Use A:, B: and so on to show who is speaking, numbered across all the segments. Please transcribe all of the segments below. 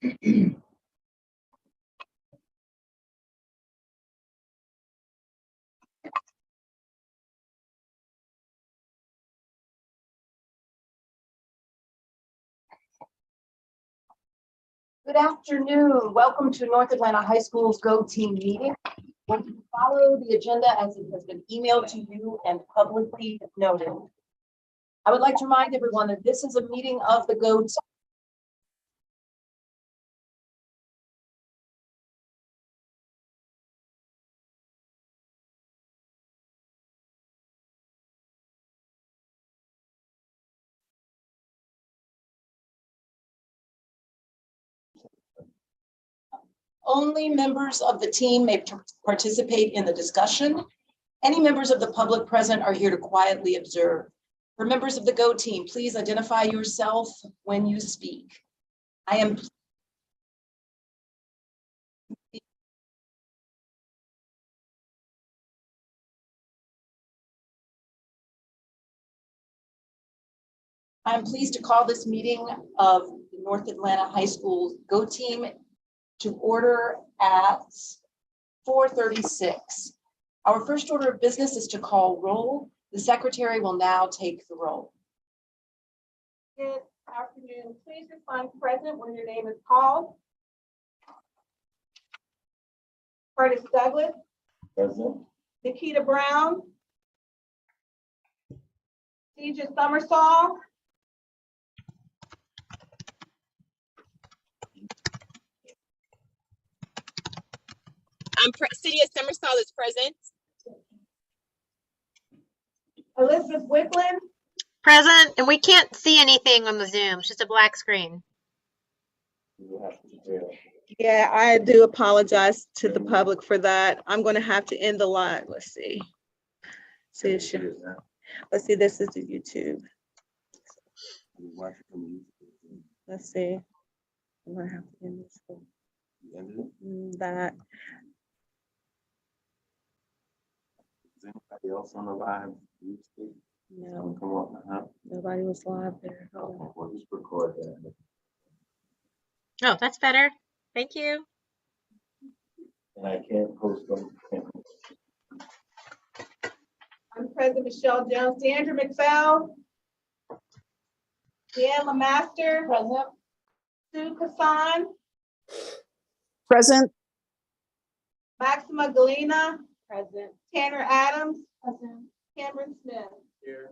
A: Good afternoon. Welcome to North Atlanta High School's Go Team meeting. We'll follow the agenda as it has been emailed to you and publicly noted. I would like to remind everyone that this is a meeting of the Go Team. Only members of the team may participate in the discussion. Any members of the public present are here to quietly observe. For members of the Go Team, please identify yourself when you speak. I'm pleased to call this meeting of the North Atlanta High School Go Team to order at 4:36. Our first order of business is to call roll. The secretary will now take the roll.
B: Good afternoon. Please respond present when your name is called. Curtis Douglas.
C: Present.
B: Nikita Brown. Deidre Summersall.
D: City of Summersall is present.
B: Elizabeth Wickland.
E: Present, and we can't see anything on the Zoom. It's just a black screen.
F: Yeah, I do apologize to the public for that. I'm going to have to end the live. Let's see. Let's see, this is the YouTube. Let's see. I'm going to have to end this. That.
C: Is anybody else on the live?
F: No,
C: Come on,
F: nobody was live there. Hold on.
C: We'll just record that.
E: Oh, that's better. Thank you.
C: And I can't post them.
B: I'm President Michelle Jones. Sandra McFell. Deanne Lemaster.
A: Present.
B: Sue Kassan.
G: Present.
B: Maxima Galena.
A: Present.
B: Tanner Adams.
A: Present.
B: Cameron Smith.
C: Here.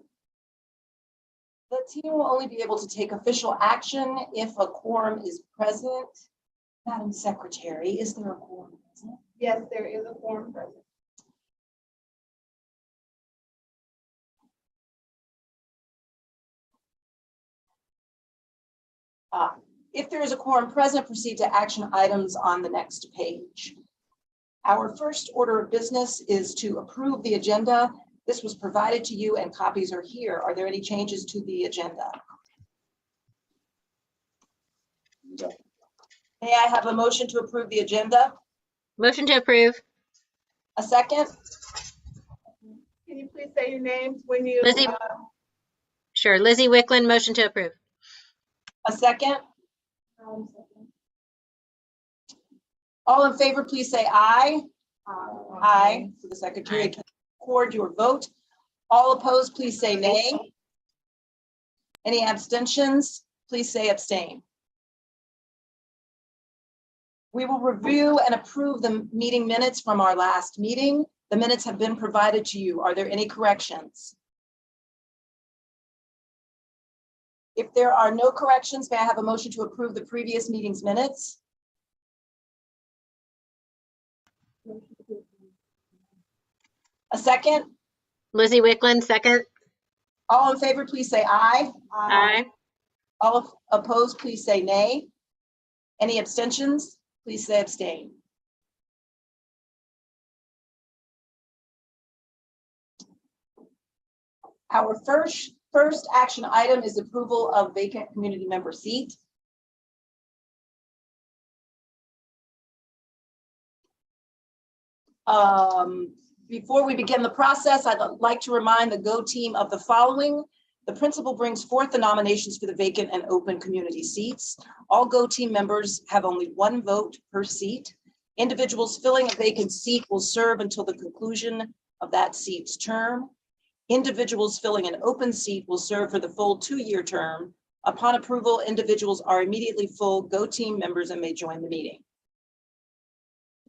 A: The team will only be able to take official action if a quorum is present. Madam Secretary, is there a quorum present?
B: Yes, there is a quorum present.
A: If there is a quorum present, proceed to action items on the next page. Our first order of business is to approve the agenda. This was provided to you and copies are here. Are there any changes to the agenda? May I have a motion to approve the agenda?
E: Motion to approve.
A: A second?
B: Can you please say your names when you?
E: Lizzie. Sure. Lizzie Wickland, motion to approve.
A: A second? All in favor, please say aye. Aye. So the secretary can record your vote. All opposed, please say nay. Any abstentions? Please say abstain. We will review and approve the meeting minutes from our last meeting. The minutes have been provided to you. Are there any corrections? If there are no corrections, may I have a motion to approve the previous meeting's minutes? A second?
E: Lizzie Wickland, second.
A: All in favor, please say aye.
E: Aye.
A: All opposed, please say nay. Any abstentions? Please say abstain. Our first action item is approval of vacant community member seat. Before we begin the process, I'd like to remind the Go Team of the following. The principal brings forth the nominations for the vacant and open community seats. All Go Team members have only one vote per seat. Individuals filling a vacant seat will serve until the conclusion of that seat's term. Individuals filling an open seat will serve for the full 2-year term. Upon approval, individuals are immediately full Go Team members and may join the meeting.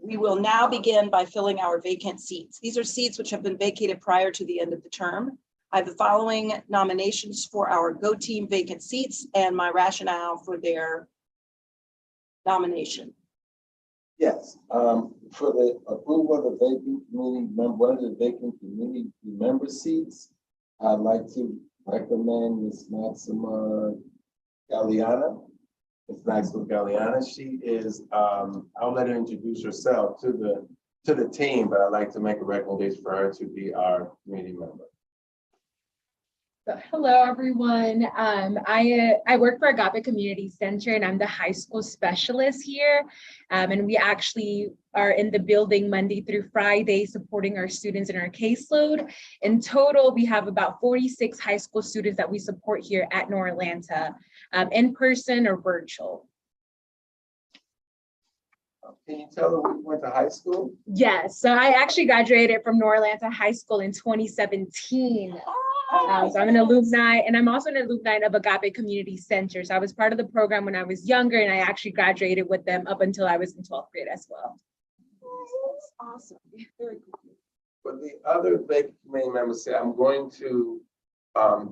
A: We will now begin by filling our vacant seats. These are seats which have been vacated prior to the end of the term. I have the following nominations for our Go Team vacant seats and my rationale for their nomination.
C: Yes, for the approval of the vacant community member, one of the vacant community member seats, I'd like to recommend Ms. Maxima Galliana. Ms. Maxima Galliana, she is, I'll let her introduce herself to the team, but I'd like to make a recommendation for her to be our community member.
H: So, hello, everyone. I work for Agape Community Center, and I'm the high school specialist here. And we actually are in the building Monday through Friday, supporting our students in our caseload. In total, we have about 46 high school students that we support here at North Atlanta, in person or virtual.
C: Can you tell her where you went to high school?
H: Yes, so I actually graduated from North Atlanta High School in 2017. So I'm an alumni, and I'm also an alumni of Agape Community Center. So I was part of the program when I was younger, and I actually graduated with them up until I was in 12th grade as well.
A: That's awesome. Very cool.
C: For the other vacant committee members, say I'm going to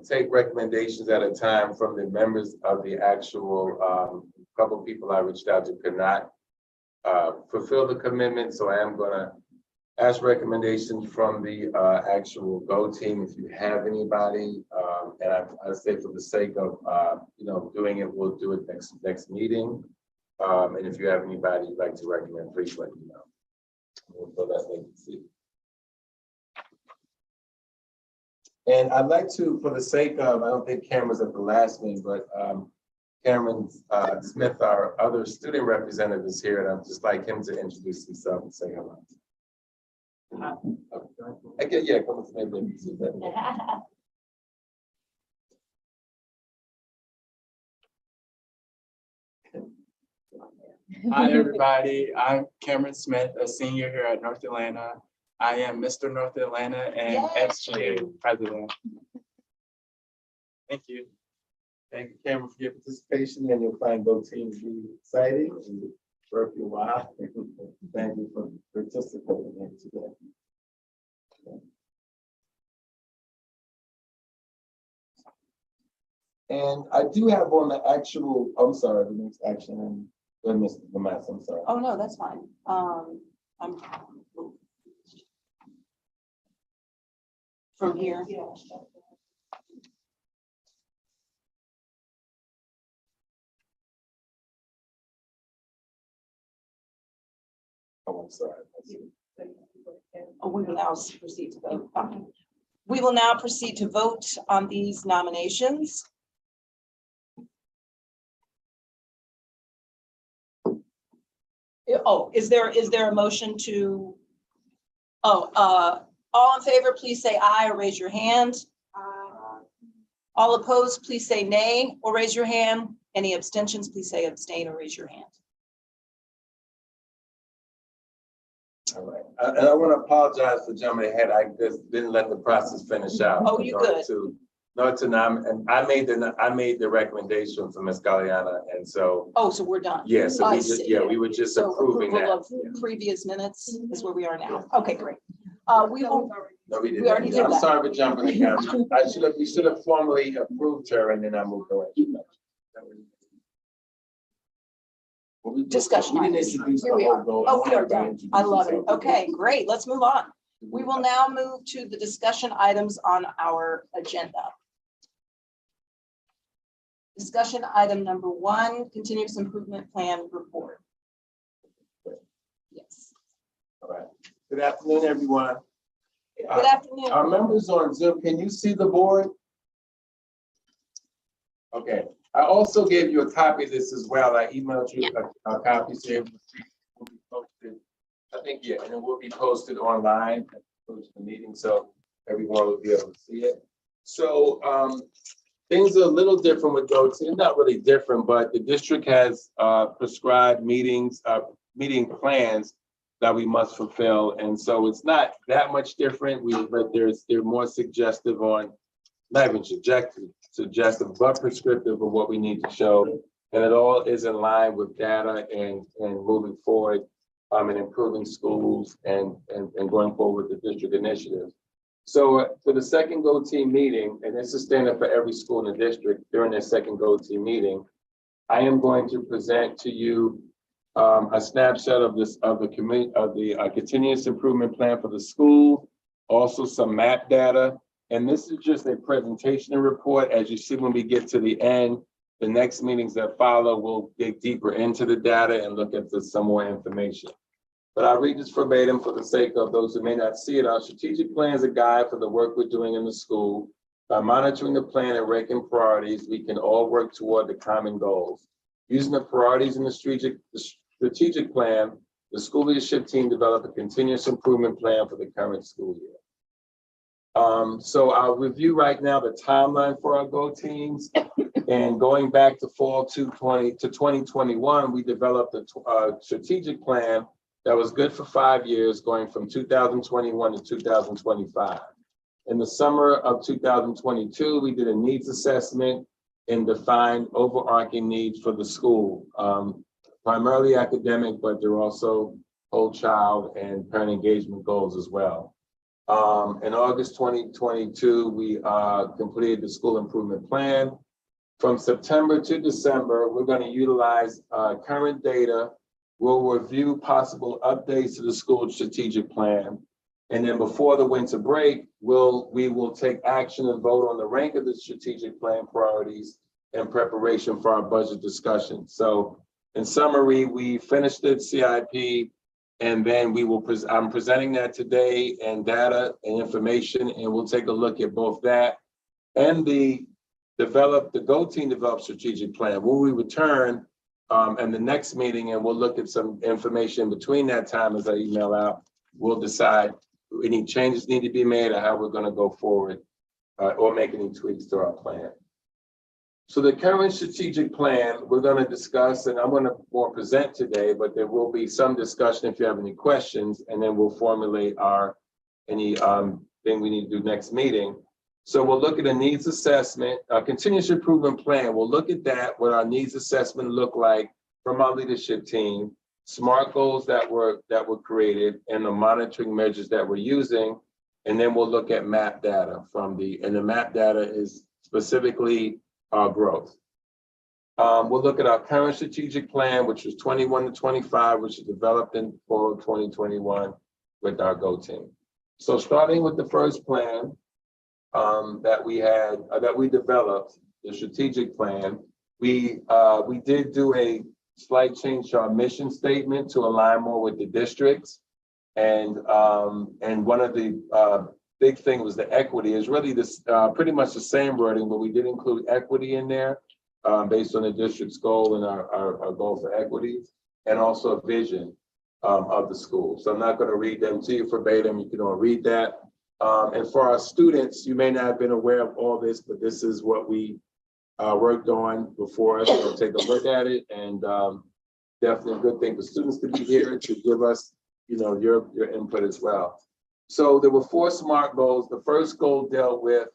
C: take recommendations at a time from the members of the actual couple of people I reached out to could not fulfill the commitment. So I am gonna ask recommendations from the actual Go Team. If you have anybody, and I say for the sake of doing it, we'll do it next meeting. And if you have anybody you'd like to recommend, please let me know. We'll fill that vacancy. And I'd like to, for the sake of, I don't think Cameron's at the last meeting, but Cameron Smith, our other student representative, is here, and I'd just like him to introduce himself and say hello. Okay, yeah, come with me.
I: Hi, everybody. I'm Cameron Smith, a senior here at North Atlanta. I am Mr. North Atlanta and SGA president. Thank you.
C: Thank you, Cameron, for your participation, and you'll find Go Team to be exciting and worth your while. Thank you for participating here today. And I do have on the actual, I'm sorry, the next action, and Mr. Lamas, I'm sorry.
A: Oh, no, that's fine. I'm from here.
C: Oh, I'm sorry.
A: Oh, we will now proceed to vote. We will now proceed to vote on these nominations. Oh, is there a motion to? Oh, all in favor, please say aye or raise your hand. All opposed, please say nay or raise your hand. Any abstentions, please say abstain or raise your hand.
C: All right, and I want to apologize for jumping ahead. I just didn't let the process finish out.
A: Oh, you good.
C: And I made the recommendation for Ms. Galliana, and so.
A: Oh, so we're done.
C: Yeah, so
A: I
C: we just,
A: see.
C: yeah, we were just
A: So
C: approving
A: approval
C: that.
A: of previous minutes is where we are now. Okay, great. We will.
C: No, we didn't.
A: We already did
C: I'm
A: that.
C: sorry for jumping the gun. We should have formally approved her, and then I moved away. Well,
A: Discussion
C: We didn't
A: items.
C: introduce
A: Here
C: the
A: we
C: whole
A: are.
C: goal.
A: Oh, we are
C: wanted to
A: done.
C: introduce
A: I love it.
C: yourself.
A: Okay, great. Let's move on. We will now move to the discussion items on our agenda. Discussion item number 1, continuous improvement plan report. Yes.
C: All right. Good afternoon, everyone.
A: Good afternoon.
C: Our members on Zoom, can you see the board? Okay. I also gave you a copy of this as well. I emailed you a copy, so it will be posted. I think, yeah, and it will be posted online at the meeting, so everyone will be able to see it. So things are a little different with Go Team. Not really different, but the district has prescribed meeting plans that we must fulfill. And so it's not that much different. But they're more suggestive on, not even suggestive, but prescriptive of what we need to show. And it all is in line with data and moving forward and improving schools and going forward with the district initiatives. So for the second Go Team meeting, and this is standard for every school in the district during their second Go Team meeting, I am going to present to you a snapshot of the continuous improvement plan for the school, also some map data. And this is just a presentation and report. As you see, when we get to the end, the next meetings that follow, we'll dig deeper into the data and look at some more information. But I'll read this verbatim for the sake of those who may not see it. Our strategic plan is a guide for the work we're doing in the school. By monitoring the plan and ranking priorities, we can all work toward the common goals. Using the priorities in the strategic plan, the school leadership team developed a continuous improvement plan for the current school year. So I'll review right now the timeline for our Go Teams. And going back to fall 2021, we developed a strategic plan that was good for 5 years, going from 2021 to 2025. In the summer of 2022, we did a needs assessment and defined overarching needs for the school, primarily academic, but there are also whole child and parent engagement goals as well. In August 2022, we completed the school improvement plan. From September to December, we're going to utilize current data. We'll review possible updates to the school strategic plan. And then before the winter break, we will take action and vote on the rank of the strategic plan priorities in preparation for our budget discussion. So in summary, we finished the CIP, and then I'm presenting that today, and data and information, and we'll take a look at both that and the Go Team developed strategic plan. Will we return and the next meeting, and we'll look at some information between that time as I email out. We'll decide any changes need to be made or how we're going to go forward or make any tweaks to our plan. So the current strategic plan we're going to discuss, and I'm going to more present today, but there will be some discussion if you have any questions, and then we'll formulate any thing we need to do next meeting. So we'll look at a needs assessment, a continuous improvement plan. We'll look at that, what our needs assessment look like from our leadership team, SMART goals that were created, and the monitoring measures that we're using. And then we'll look at map data and the map data is specifically our growth. We'll look at our current strategic plan, which was 21 to 25, which is developed in fall of 2021 with our Go Team. So starting with the first plan, that we developed, the strategic plan, we did do a slight change to our mission statement to align more with the districts. And one of the big thing was the equity is really this pretty much the same wording, but we did include equity in there based on the district's goal and our goal for equities, and also a vision of the school. So I'm not going to read them to you verbatim. You can all read that. And for our students, you may not have been aware of all this, but this is what we worked on before us. So take a look at it, and definitely a good thing for students to be here to give us, your input as well. So there were 4 SMART goals. The first goal dealt with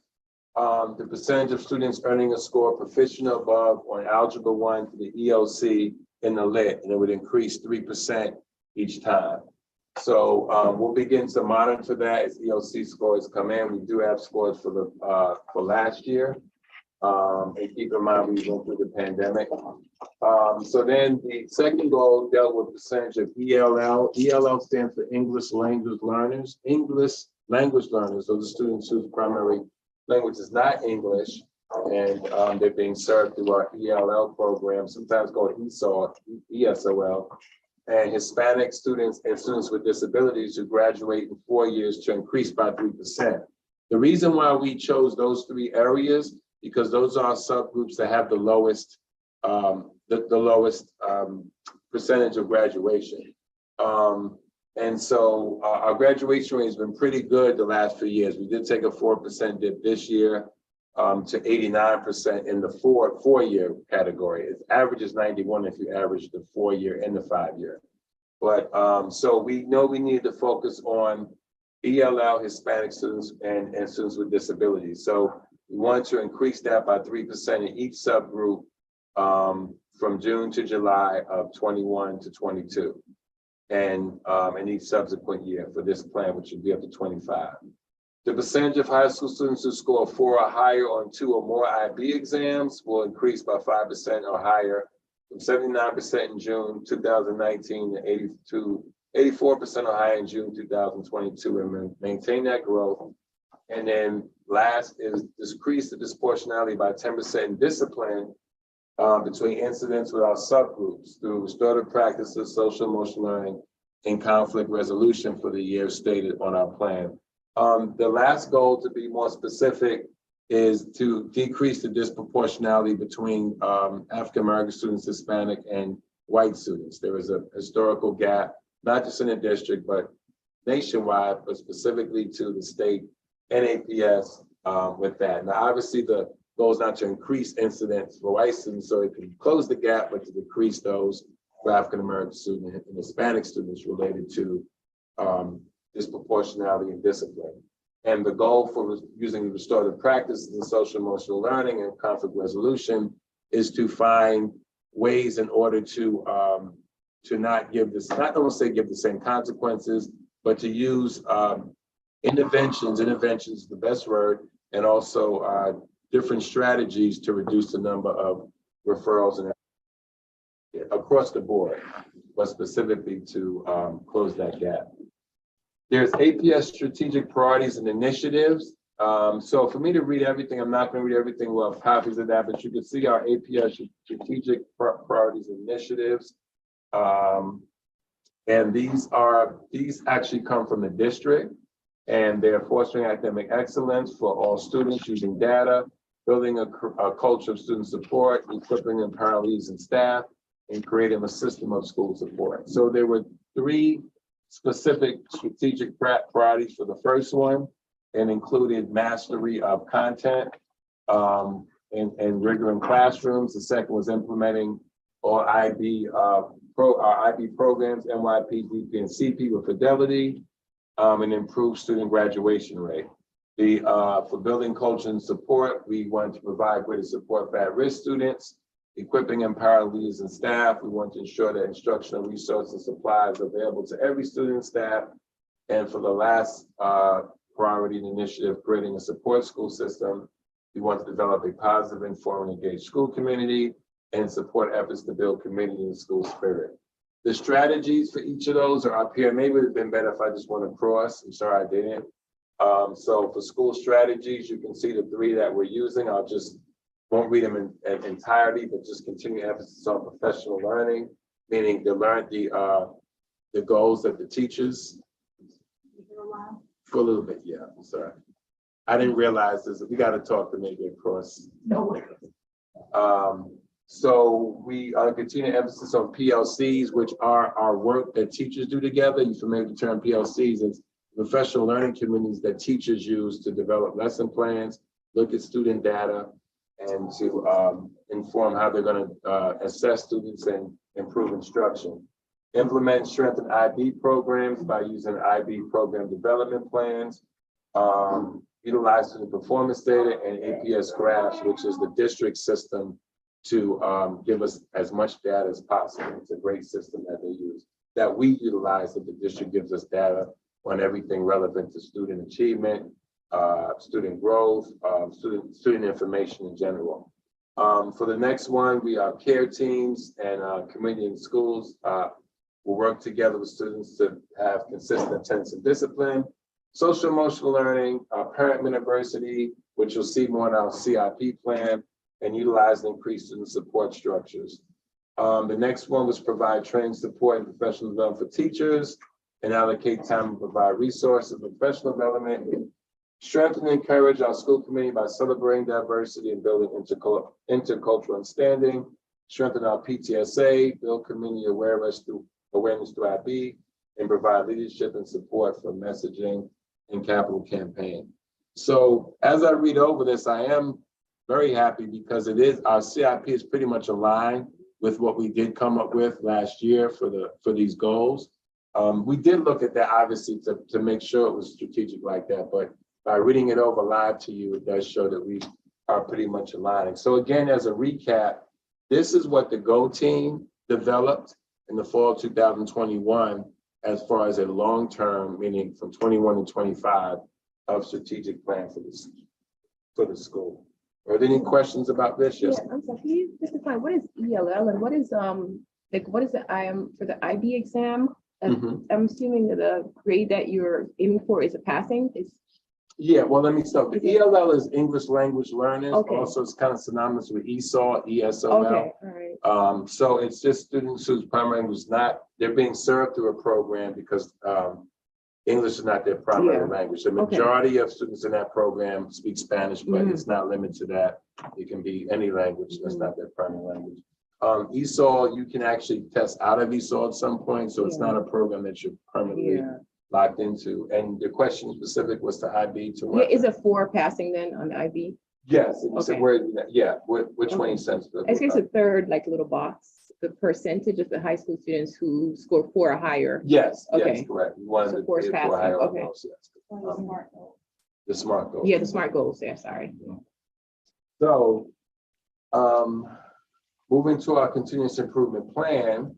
C: the percentage of students earning a score proficient or above on Algebra 1 for the ELC in the lit, and it would increase 3% each time. So we'll begin to monitor that as ELC scores come in. We do have scores for last year. And keep in mind, we went through the pandemic. So then the second goal dealt with percentage of ELL. ELL stands for English Language Learners. English Language Learners, those are students whose primary language is not English, and they're being served through our ELL program, sometimes called ESOL. And Hispanic students and students with disabilities who graduate in 4 years to increase by 3%. The reason why we chose those 3 areas, because those are subgroups that have the lowest percentage of graduation. And so our graduation rate has been pretty good the last few years. We did take a 4% dip this year, to 89% in the four-year category. Its average is 91 if you average the 4-year and the 5-year. But so we know we need to focus on ELL, Hispanic students, and students with disabilities. So we want to increase that by 3% in each subgroup from June to July of 21 to 22. And in each subsequent year for this plan, which would be up to 25. The percentage of high school students who score 4 or higher on 2 or more IB exams will increase by 5% or higher from 79% in June 2019 to 84% or higher in June 2022, and maintain that growth. And then last is decrease the disproportionality by 10% in discipline between incidents with our subgroups through restorative practices, social emotional learning, and conflict resolution for the year stated on our plan. The last goal, to be more specific, is to decrease the disproportionality between African American students, Hispanic, and white students. There is a historical gap, not just in the district, but nationwide, but specifically to the state NAPS with that. Now, obviously, the goal is not to increase incidents for white students, so it can close the gap, but to decrease those for African American students and Hispanic students related to disproportionality and discipline. And the goal for using restorative practices in social emotional learning and conflict resolution is to find ways in order to not give this, not only say give the same consequences, but to use interventions is the best word, and also different strategies to reduce the number of referrals and across the board, but specifically to close that gap. There's APS strategic priorities and initiatives. So for me to read everything, I'm not going to read everything. We'll have copies of that, but you can see our APS strategic priorities and initiatives. And these actually come from the district, and they're fostering academic excellence for all students using data, building a culture of student support, equipping empowering leaders and staff, and creating a system of school support. So there were 3 specific strategic priorities for the first one, and included mastery of content and rigor in classrooms. The second was implementing all IB programs, NYP, DP, and CP with fidelity, and improve student graduation rate. For building culture and support, we want to provide greater support for at-risk students, equipping empowered leaders and staff. We want to ensure that instructional resources and supplies are available to every student and staff. And for the last priority and initiative, creating a support school system, we want to develop a positive, informed, and engaged school community and support efforts to build community and school spirit. The strategies for each of those are up here. Maybe it would have been better if I just went across. I'm sorry I didn't. So for school strategies, you can see the 3 that we're using. I'll just won't read them in entirety, but just continue emphasis on professional learning, meaning to learn the goals that the teachers. For a little bit, yeah, I'm sorry. I didn't realize this. We got to talk to make it across.
A: No way.
C: So we continue emphasis on PLCs, which are our work that teachers do together. You familiar with the term PLCs? It's professional learning communities that teachers use to develop lesson plans, look at student data, and to inform how they're going to assess students and improve instruction. Implement strengthen IB programs by using IB program development plans. Utilize student performance data and APS graphs, which is the district system to give us as much data as possible. It's a great system that they use, that we utilize, that the district gives us data on everything relevant to student achievement, student growth, student information in general. For the next one, we are care teams and community and schools will work together with students to have consistent attendance and discipline. Social emotional learning, parent university, which you'll see more in our CIP plan, and utilize and increase student support structures. The next one was provide training support and professional development for teachers, and allocate time to provide resources for professional development. Strengthen and encourage our school community by celebrating diversity and building intercultural understanding. Strengthen our PTSA, build community awareness through IB, and provide leadership and support for messaging and capital campaign. So as I read over this, I am very happy because it is, our CIP is pretty much aligned with what we did come up with last year for these goals. We did look at that obviously to make sure it was strategic like that, but by reading it over live to you, it does show that we are pretty much aligning. So again, as a recap, this is what the GO team developed in the fall of 2021 as far as a long-term, meaning from 21 to 25 of strategic plan for the school. Are there any questions about this? Yes.
J: Yeah, I'm sorry, can you just define what is ELL and what is what is the IM for the IB exam?
C: Mhm.
J: I'm assuming that the grade that you're aiming for is a passing, is
C: Yeah, well, let me start. The ELL is English language learners.
J: Okay.
C: Also, it's kind of synonymous with ESOL, ESOL.
J: okay, all right.
C: So it's just students whose primary language is not, they're being served through a program because English is not their primary
J: Yeah.
C: language. The
J: Okay.
C: majority of students in that program speak Spanish, but
J: Mhm.
C: it's not limited to that. It can be any language that's not their primary language. ESOL, you can actually test out of ESOL at some point, so it's
J: Yeah.
C: not a program that you're permanently
J: Yeah.
C: locked into. And the question specific was to IB to
J: Yeah,
C: what?
J: is it 4 passing then on the IB?
C: Yes, and you said
J: Okay.
C: where, yeah, which one
J: Okay.
C: you sent?
J: I guess the third, like little box, the percentage of the high school students who score 4 or higher.
C: Yes, yes,
J: Okay.
C: correct. You wanted
J: So
C: to
J: four is
C: pay for
J: passing,
C: higher
J: okay.
C: levels, yes. The SMART goal.
J: Yeah, the SMART goals there, sorry.
C: So, moving to our continuous improvement plan,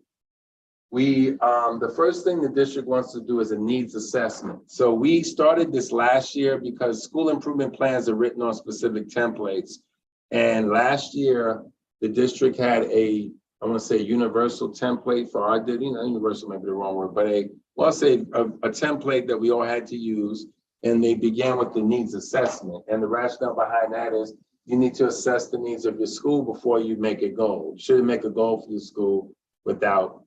C: we, the first thing the district wants to do is a needs assessment. So we started this last year because school improvement plans are written on specific templates. And last year, the district had I want to say universal template for our, universal might be the wrong word, but a template that we all had to use. And they began with the needs assessment. And the rationale behind that is you need to assess the needs of your school before you make a goal. You shouldn't make a goal for your school without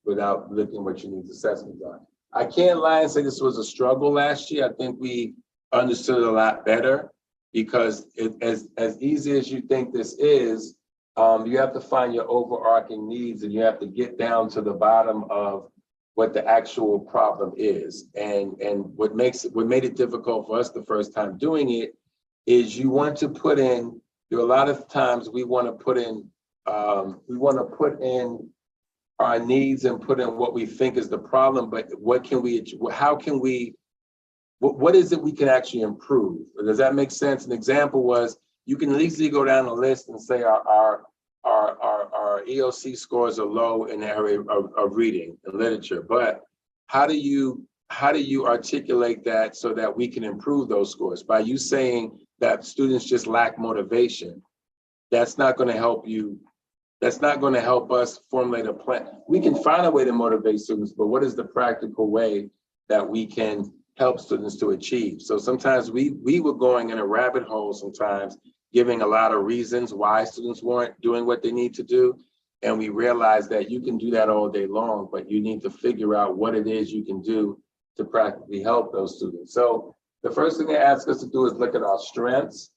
C: without looking what your needs assessments are. I can't lie and say this was a struggle last year. I think we understood it a lot better because as easy as you think this is, you have to find your overarching needs and you have to get down to the bottom of what the actual problem is. And what made it difficult for us the first time doing it is you want to put in, there are a lot of times we want to put in our needs and put in what we think is the problem, but what is it we can actually improve? Does that make sense? An example was, you can easily go down the list and say our EOC scores are low in the area of reading and literature, but how do you articulate that so that we can improve those scores? By you saying that students just lack motivation, that's not going to help you. That's not going to help us formulate a plan. We can find a way to motivate students, but what is the practical way that we can help students to achieve? So sometimes we were going in a rabbit hole sometimes, giving a lot of reasons why students weren't doing what they need to do. And we realized that you can do that all day long, but you need to figure out what it is you can do to practically help those students. So the first thing they ask us to do is look at our strengths.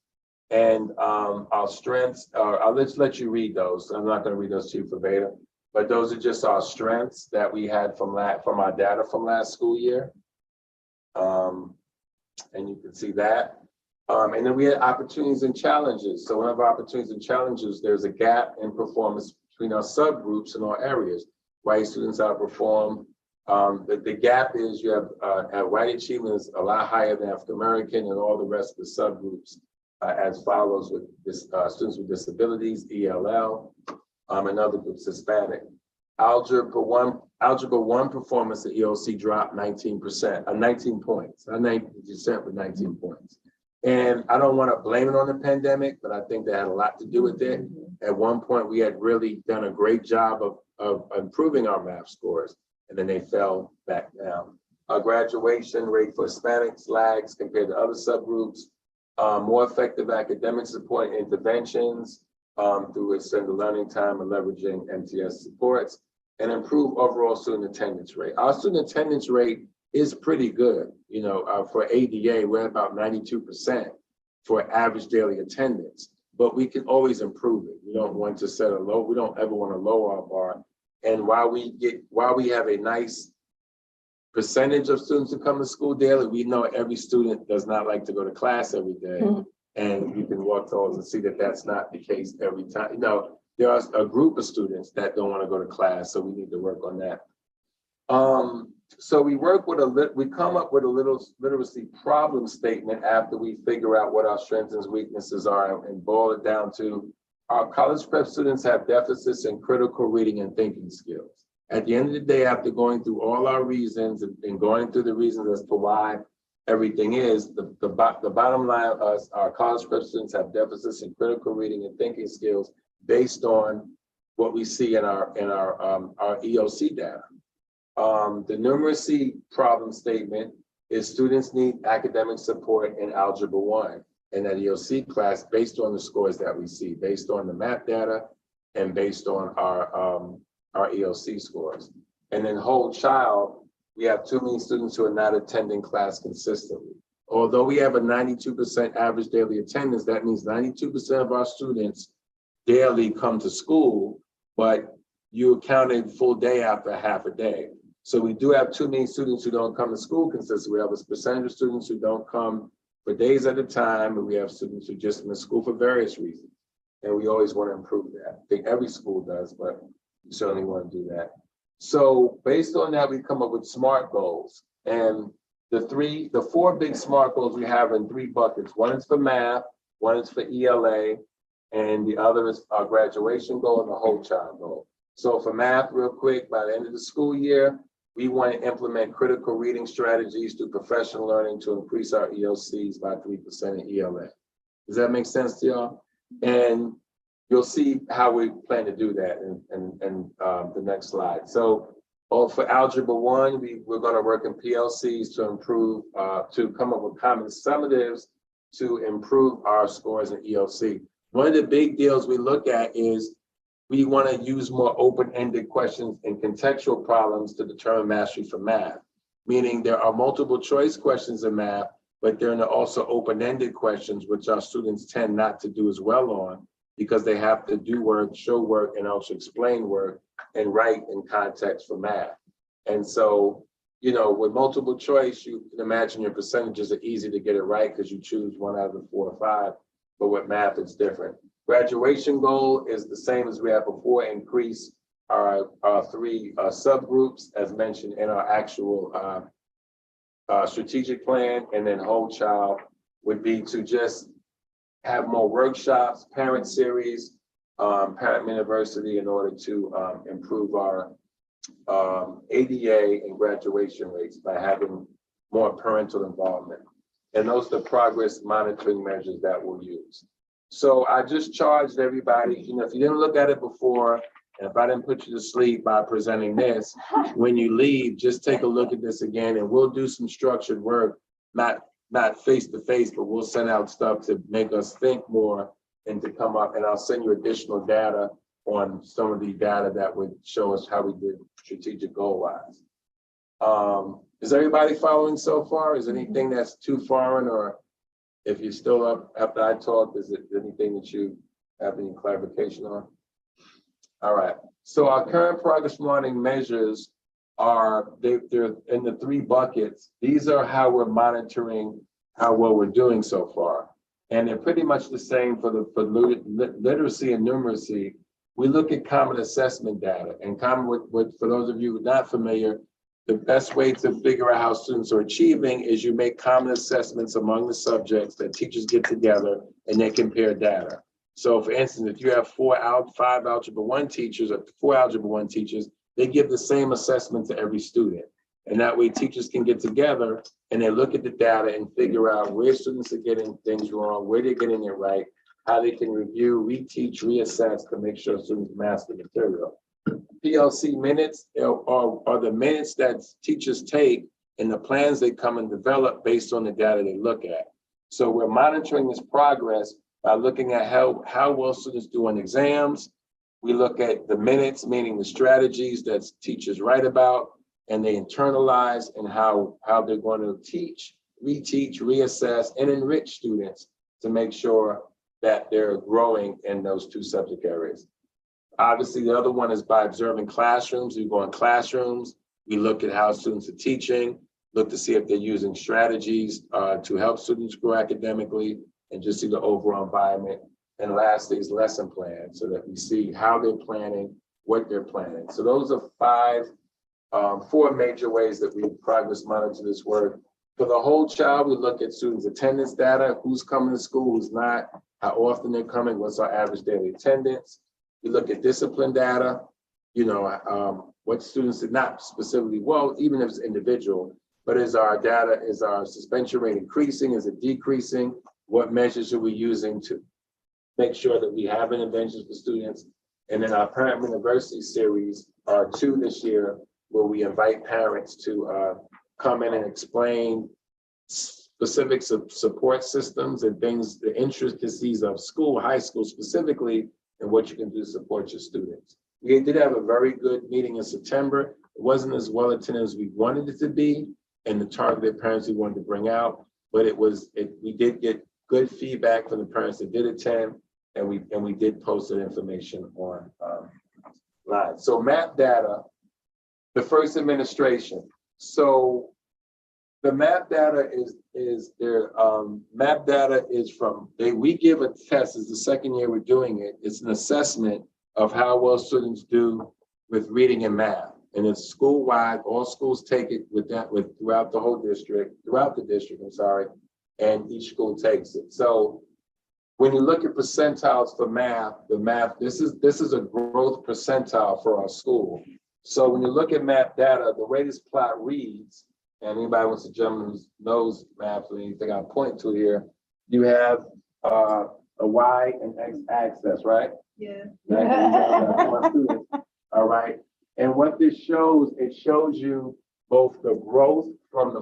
C: And our strengths, I'll just let you read those. I'm not going to read those to you verbatim, but those are just our strengths that we had from our data from last school year. And you can see that. And then we had opportunities and challenges. So one of our opportunities and challenges, there's a gap in performance between our subgroups in all areas. White students outperform. The gap is you have white achievement is a lot higher than African American and all the rest of the subgroups. As follows with this, students with disabilities, ELL, and other groups, Hispanic. Algebra one performance at EOC dropped 19%, 19 points, 19% with 19 points. And I don't want to blame it on the pandemic, but I think that had a lot to do with it. At one point, we had really done a great job of improving our math scores, and then they fell back down. Our graduation rate for Hispanics lags compared to other subgroups. More effective academic support and interventions through extended learning time and leveraging MTS supports, and improve overall student attendance rate. Our student attendance rate is pretty good. For ADA, we're about 92% for average daily attendance, but we can always improve it. We don't want to set a low, we don't ever want to lower our bar. And while we have a nice percentage of students who come to school daily, we know every student does not like to go to class every day. And you can walk towards and see that that's not the case every time. You know, there are a group of students that don't want to go to class, so we need to work on that. So we work with we come up with a literacy problem statement after we figure out what our strengths and weaknesses are and boil it down to our college prep students have deficits in critical reading and thinking skills. At the end of the day, after going through all our reasons and going through the reasons as to why everything is, the bottom line is our college prep students have deficits in critical reading and thinking skills based on what we see in our EOC data. The numeracy problem statement is students need academic support in Algebra 1 in that EOC class based on the scores that we see, based on the math data and based on our EOC scores. And then whole child, we have too many students who are not attending class consistently. Although we have a 92% average daily attendance, that means 92% of our students daily come to school, but you counted full day after half a day. So we do have too many students who don't come to school consistently. We have a percentage of students who don't come for days at a time, and we have students who just miss school for various reasons. And we always want to improve that. I think every school does, but we certainly want to do that. So based on that, we come up with SMART goals. And the four big SMART goals we have in 3 buckets. One is for math, one is for ELA, and the other is our graduation goal and the whole child goal. So for math, real quick, by the end of the school year, we want to implement critical reading strategies through professional learning to increase our EOCs by 3% in ELA. Does that make sense to y'all? And you'll see how we plan to do that in the next slide. So for Algebra 1, we're going to work in PLCs to improve, to come up with common summatives to improve our scores in EOC. One of the big deals we look at is we want to use more open-ended questions and contextual problems to determine mastery for math, meaning there are multiple choice questions in math, but there are also open-ended questions, which our students tend not to do as well on because they have to do work, show work, and also explain work and write in context for math. And so, you know, with multiple choice, you can imagine your percentages are easy to get it right because you choose 1 out of the 4 or 5, but with math, it's different. Graduation goal is the same as we had before, increase our 3 subgroups as mentioned in our actual strategic plan, and then whole child would be to just have more workshops, parent series, parent university in order to improve our ADA and graduation rates by having more parental involvement. And those are the progress monitoring measures that we'll use. So I just charged everybody, you know, if you didn't look at it before, and if I didn't put you to sleep by presenting this, when you leave, just take a look at this again, and we'll do some structured work, not face to face, but we'll send out stuff to make us think more and to come up, and I'll send you additional data on some of the data that would show us how we did strategic goal wise. Is everybody following so far? Is anything that's too foreign, or if you're still up after I talk, is it anything that you have any clarification on? All right, so our current progress monitoring measures are, they're in the 3 buckets. These are how we're monitoring how well we're doing so far. And they're pretty much the same for literacy and numeracy. We look at common assessment data, and for those of you who are not familiar, the best way to figure out how students are achieving is you make common assessments among the subjects that teachers get together and they compare data. So for instance, if you have 5 Algebra 1 teachers or 4 Algebra 1 teachers, they give the same assessment to every student. And that way teachers can get together and they look at the data and figure out where students are getting things wrong, where they're getting it right, how they can review, reteach, reassess to make sure students master the material. PLC minutes are the minutes that teachers take and the plans they come and develop based on the data they look at. So we're monitoring this progress by looking at how well students do on exams. We look at the minutes, meaning the strategies that teachers write about and they internalize, and how they're going to teach, reteach, reassess, and enrich students to make sure that they're growing in those 2 subject areas. Obviously, the other one is by observing classrooms. We go in classrooms, we look at how students are teaching, look to see if they're using strategies to help students grow academically, and just see the overall environment. And lastly is lesson plan, so that we see how they're planning, what they're planning. So those are four major ways that we progress monitor this work. For the whole child, we look at students' attendance data, who's coming to school, who's not, how often they're coming, what's our average daily attendance. We look at discipline data, what students did not specifically, well, even if it's individual, but is our suspension rate increasing? Is it decreasing? What measures are we using to make sure that we have interventions for students? And then our Parent University series are 2 this year, where we invite parents to come in and explain specifics of support systems and things, the intricacies of school, high school specifically, and what you can do to support your students. We did have a very good meeting in September. It wasn't as well attended as we wanted it to be, and the targeted parents we wanted to bring out, but we did get good feedback from the parents that did attend, and we did post that information on line. So MAP data, the first administration. So the MAP data we give a test. It's the second year we're doing it. It's an assessment of how well students do with reading and math. And it's school-wide, all schools take it throughout the district, and each school takes it. So when you look at percentiles for math, this is a growth percentile for our school. So when you look at math data, the way this plot reads, and anybody wants to jump in who knows math or anything I'll point to here, you have a Y and X axis, right?
F: Yeah.
C: All right. And what this shows, it shows you both the growth from the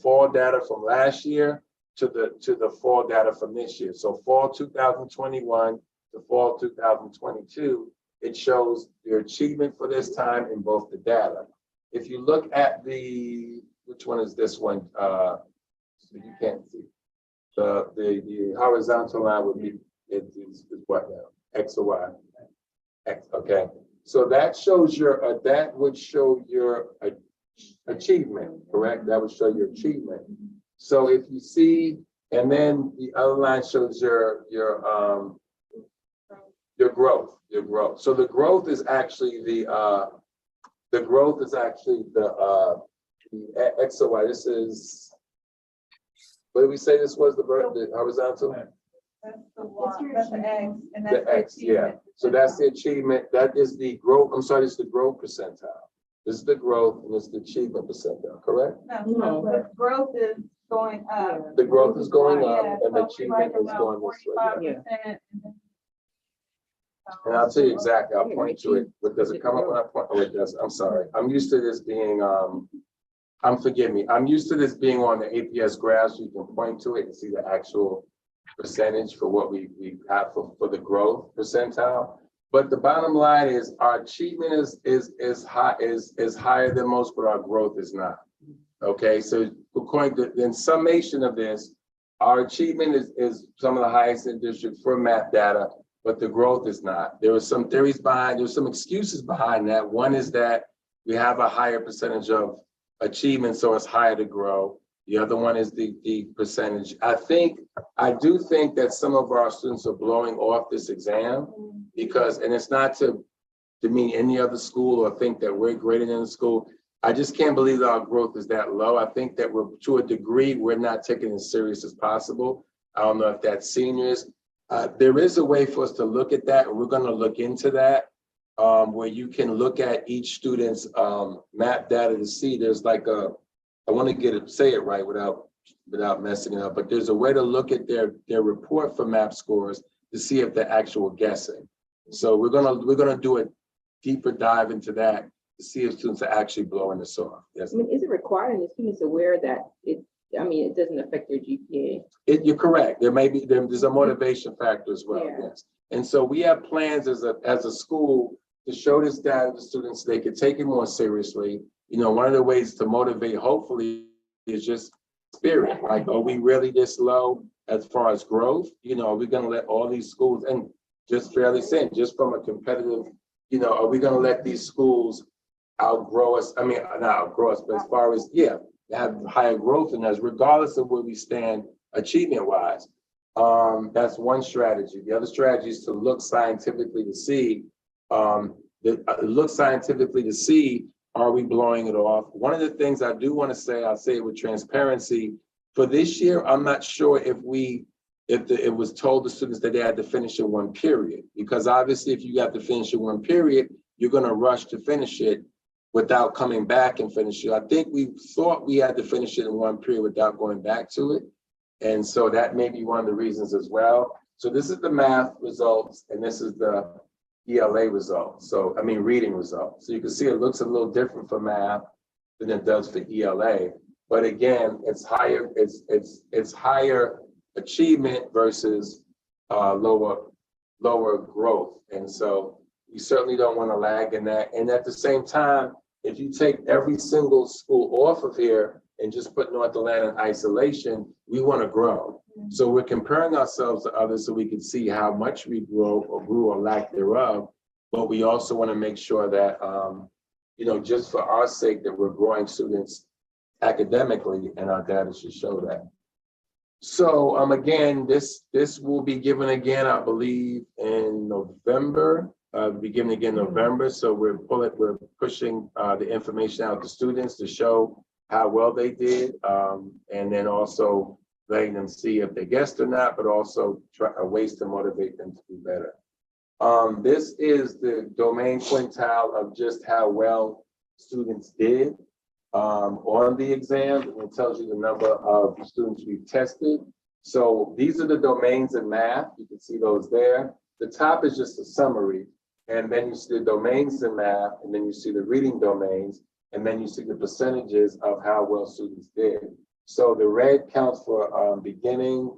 C: fall data from last year to the fall data from this year. So fall 2021 to fall 2022, it shows your achievement for this time in both the data. If you look at which one is this one? So you can't see. The horizontal line would be is what now? X or Y? X, okay. So that shows that would show your achievement, correct? That would show your achievement. So if you see, and then the other line shows your growth. So the growth is actually the X or Y. This is, what did we say this was, the horizontal?
B: That's the Y, that's the X, and that's
C: The X, yeah. So that's the achievement. That is the growth. I'm sorry, it's the growth percentile. This is the growth and it's the achievement percentile, correct?
B: No, the growth is going up.
C: The growth is going up
B: Yeah,
C: and the
B: so we
C: achievement
B: write
C: is
B: about
C: going this way.
B: 45%.
C: And I'll tell you exactly, I'll point to it, but does it come up when I point? Oh, it does. I'm sorry. I'm used to this being, forgive me. I'm used to this being on the APS graph, so you can point to it and see the actual percentage for what we have for the growth percentile. But the bottom line is our achievement is higher than most, but our growth is not. Okay, so according to the summation of this, our achievement is some of the highest in the district for math data, but the growth is not. There are some theories behind, there's some excuses behind that. One is that we have a higher percentage of achievement, so it's higher to grow. The other one is the percentage. I do think that some of our students are blowing off this exam because, and it's not to demean any other school or think that we're greater than the school. I just can't believe that our growth is that low. I think that to a degree, we're not taking it as serious as possible. I don't know if that's seniors. There is a way for us to look at that, and we're going to look into that, where you can look at each student's map data to see. There's like I want to say it right without messing it up, but there's a way to look at their report for MAP scores to see if they're actual guessing. So we're gonna do a deeper dive into that to see if students are actually blowing this off. Yes.
J: I mean, is it required the students aware that it doesn't affect their GPA?
C: You're correct. There's a motivation factor as well.
J: Yeah.
C: Yes. And so we have plans as a school to show this data to students so they could take it more seriously. One of the ways to motivate, hopefully, is just spirit. Like, are we really this low as far as growth? Are we going to let all these schools, and just fairly saying, just from a competitive, are we going to let these schools outgrow us? I mean, not outgrow us, but as far as, have higher growth in us, regardless of where we stand achievement-wise. That's one strategy. The other strategy is to look scientifically to see, are we blowing it off? One of the things I do want to say, I'll say it with transparency, for this year, I'm not sure if it was told to students that they had to finish in one period, because obviously if you got to finish in one period, you're going to rush to finish it without coming back and finish it. I think we thought we had to finish it in one period without going back to it. And so that may be one of the reasons as well. So this is the math results, and this is the ELA results. So, I mean, reading results. So you can see it looks a little different for math than it does for ELA. But again, it's higher achievement versus lower growth. And so we certainly don't want to lag in that. And at the same time, if you take every single school off of here and just put North Atlanta in isolation, we want to grow. So we're comparing ourselves to others so we can see how much we grew or lack thereof. But we also want to make sure that, just for our sake, that we're growing students academically, and our data should show that. So again, this will be given again, I believe, in November. Be given again in November. So we're pushing the information out to students to show how well they did, and then also letting them see if they guessed or not, but also try ways to motivate them to do better. This is the domain quintile of just how well students did on the exam, and it tells you the number of students we've tested. So these are the domains in math. You can see those there. The top is just a summary, and then you see the domains in math, and then you see the reading domains, and then you see the percentages of how well students did. So the red counts for beginning,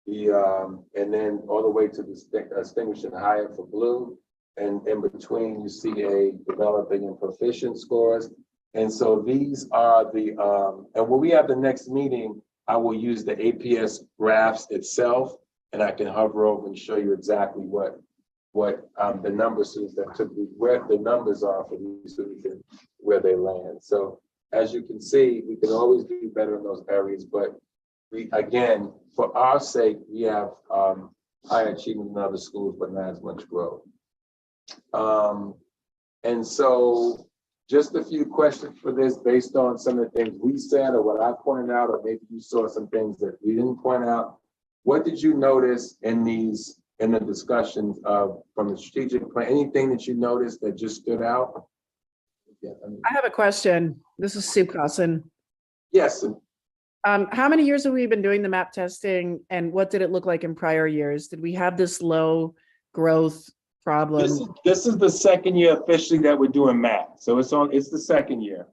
C: and then all the way to the distinguished and higher for blue, and in between you see a developing and proficient scores. And so these are the, and when we have the next meeting, I will use the APS graphs itself, and I can hover over and show you exactly what the numbers is that took where the numbers are for these students and where they land. So as you can see, we can always do better in those areas, but we, again, for our sake, we have higher achievement in other schools, but not as much growth. And so just a few questions for this based on some of the things we said or what I pointed out, or maybe you saw some things that we didn't point out. What did you notice in the discussions from the strategic plan? Anything that you noticed that just stood out? Yeah,
G: I have a question. This is Sue Carson.
C: Yes.
G: How many years have we been doing the MAP testing, and what did it look like in prior years? Did we have this low growth problem?
C: This is the second year officially that we're doing math. So it's the second year.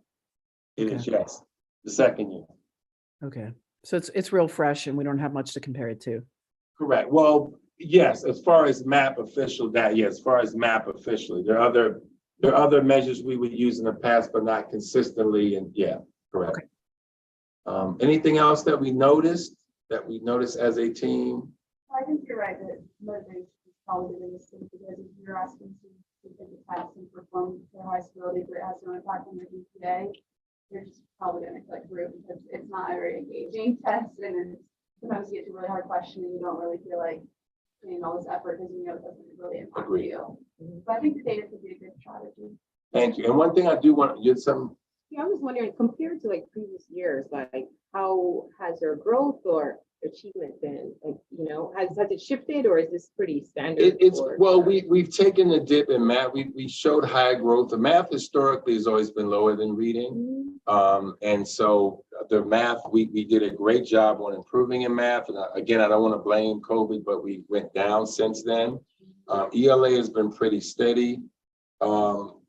C: It is, yes, the second year.
G: Okay, so it's real fresh and we don't have much to compare it to.
C: Correct. Well, yes, as far as MAP official data, yes, as far as MAP officially, there are other measures we would use in the past, but not consistently, and yeah, correct. Okay. Anything else that we noticed as a team?
B: I think you're right that motivation is probably the biggest thing, because if you're asking students to take a test and perform to their highest ability, but it has no impact on their GPA, they're just probably going to click through because it's not a very engaging test, and then sometimes you get to a really hard question and you don't really feel like putting all this effort because you know it doesn't really impact you. But I think the data could be a good strategy. Thank you.
C: And one thing I do want to get some.
J: Yeah, I was wondering, compared to like previous years, like how has their growth or achievement been? Like, has it shifted, or is this pretty standard?
C: We've taken a dip in math. We showed high growth. The math historically has always been lower than reading. And so the math, we did a great job on improving in math. And again, I don't want to blame COVID, but we went down since then. ELA has been pretty steady.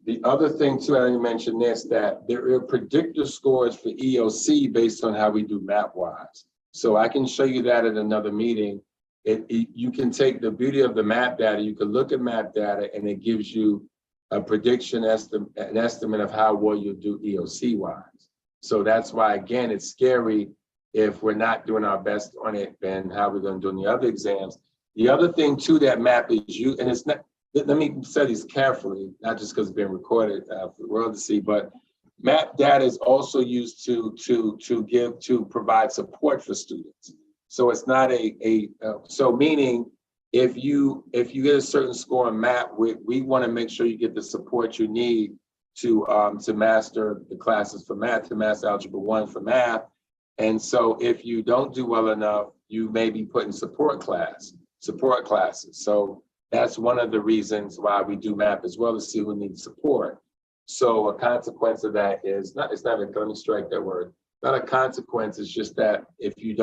C: The other thing too, I didn't mention this, that there are predictor scores for EOC based on how we do map-wise. So I can show you that at another meeting. You can take the beauty of the map data, you can look at map data, and it gives you a prediction an estimate of how well you'll do EOC-wise. So that's why, again, it's scary if we're not doing our best on it and how we're going to do in the other exams. The other thing too that map is and it's not, let me say these carefully, not just because it's being recorded for the world to see, but map data is also used to provide support for students. So it's not so meaning if you get a certain score in math, we want to make sure you get the support you need to master the classes for math, to master Algebra 1 for math. And so if you don't do well enough, you may be put in support classes. So that's one of the reasons why we do math as well, to see who needs support. So a consequence of that is let me strike that word. Not a consequence, it's just that if you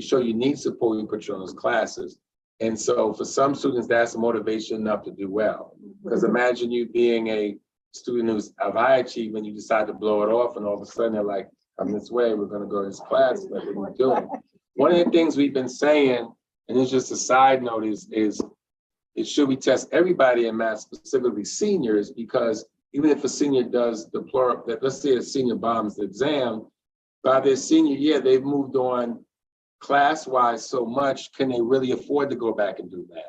C: show you need support, we put you on those classes. And so for some students, that's motivation enough to do well. Because imagine you being a student who's of high achievement, you decide to blow it off, and all of a sudden they're like, come this way, we're going to go to this class. Like, what are you doing? One of the things we've been saying, and it's just a side note, is should we test everybody in math, specifically seniors, because even if a senior does the plural, let's say a senior bombs the exam, by their senior year, they've moved on class-wise so much, can they really afford to go back and do math?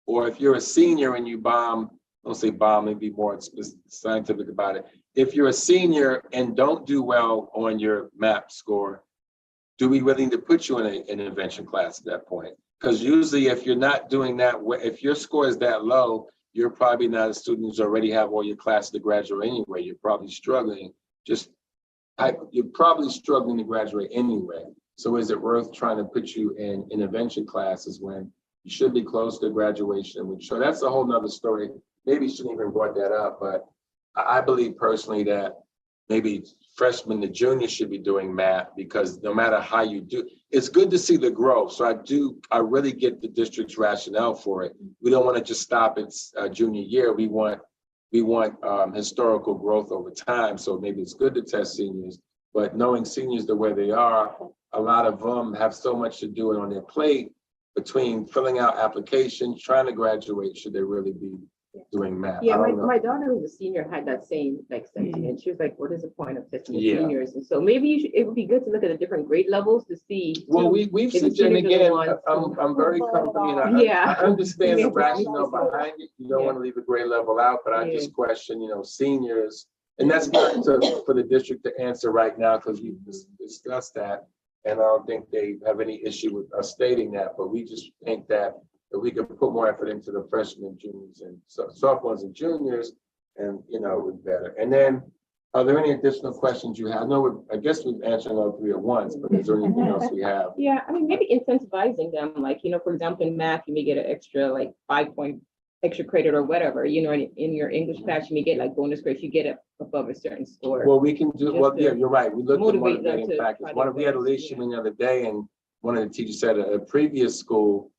C: Or if you're a senior and you bomb, don't say bomb, maybe more scientific about it. If you're a senior and don't do well on your math score, do we really need to put you in an intervention class at that point? Because usually if you're not doing that, if your score is that low, you're probably not a student who's already have all your classes to graduate anyway. You're probably struggling. You're probably struggling to graduate anyway. So is it worth trying to put you in intervention classes when you should be close to graduation? So that's a whole nother story. Maybe you shouldn't even brought that up, but I believe personally that maybe freshmen to juniors should be doing math, because no matter how you do, it's good to see the growth. So I really get the district's rationale for it. We don't want to just stop at junior year. We want historical growth over time. So maybe it's good to test seniors, but knowing seniors the way they are, a lot of them have so much to do on their plate between filling out applications, trying to graduate. Should they really be doing math?
J: Yeah, my daughter who's a senior had that same sentiment. She was like, what is the point of testing the
C: Yeah.
J: seniors? And so maybe it would be good to look at the different grade levels to see.
C: Well, we've suggested, again, I'm very comfortable, and I understand the rationale behind it. You don't want to leave a grade level out, but I just question, seniors. And that's not for the district to answer right now, because we've discussed that. And I don't think they have any issue with us stating that, but we just think that if we could put more effort into the freshmen, juniors, and sophomores and juniors, and it would be better. And then, are there any additional questions you have? I guess we've answered all three at once, but is there anything else we have?
J: Yeah, I mean, maybe incentivizing them, like, for example, in math, you may get an extra 5-point extra credit or whatever, in your English class, you may get bonus grades, you get it above a certain score.
C: Well, we can do, you're right. We looked at
J: motivate them
C: motivating
J: to
C: factors.
J: try their
C: We had a
J: best,
C: leadership meeting the other day, and one of the teachers said at a previous school,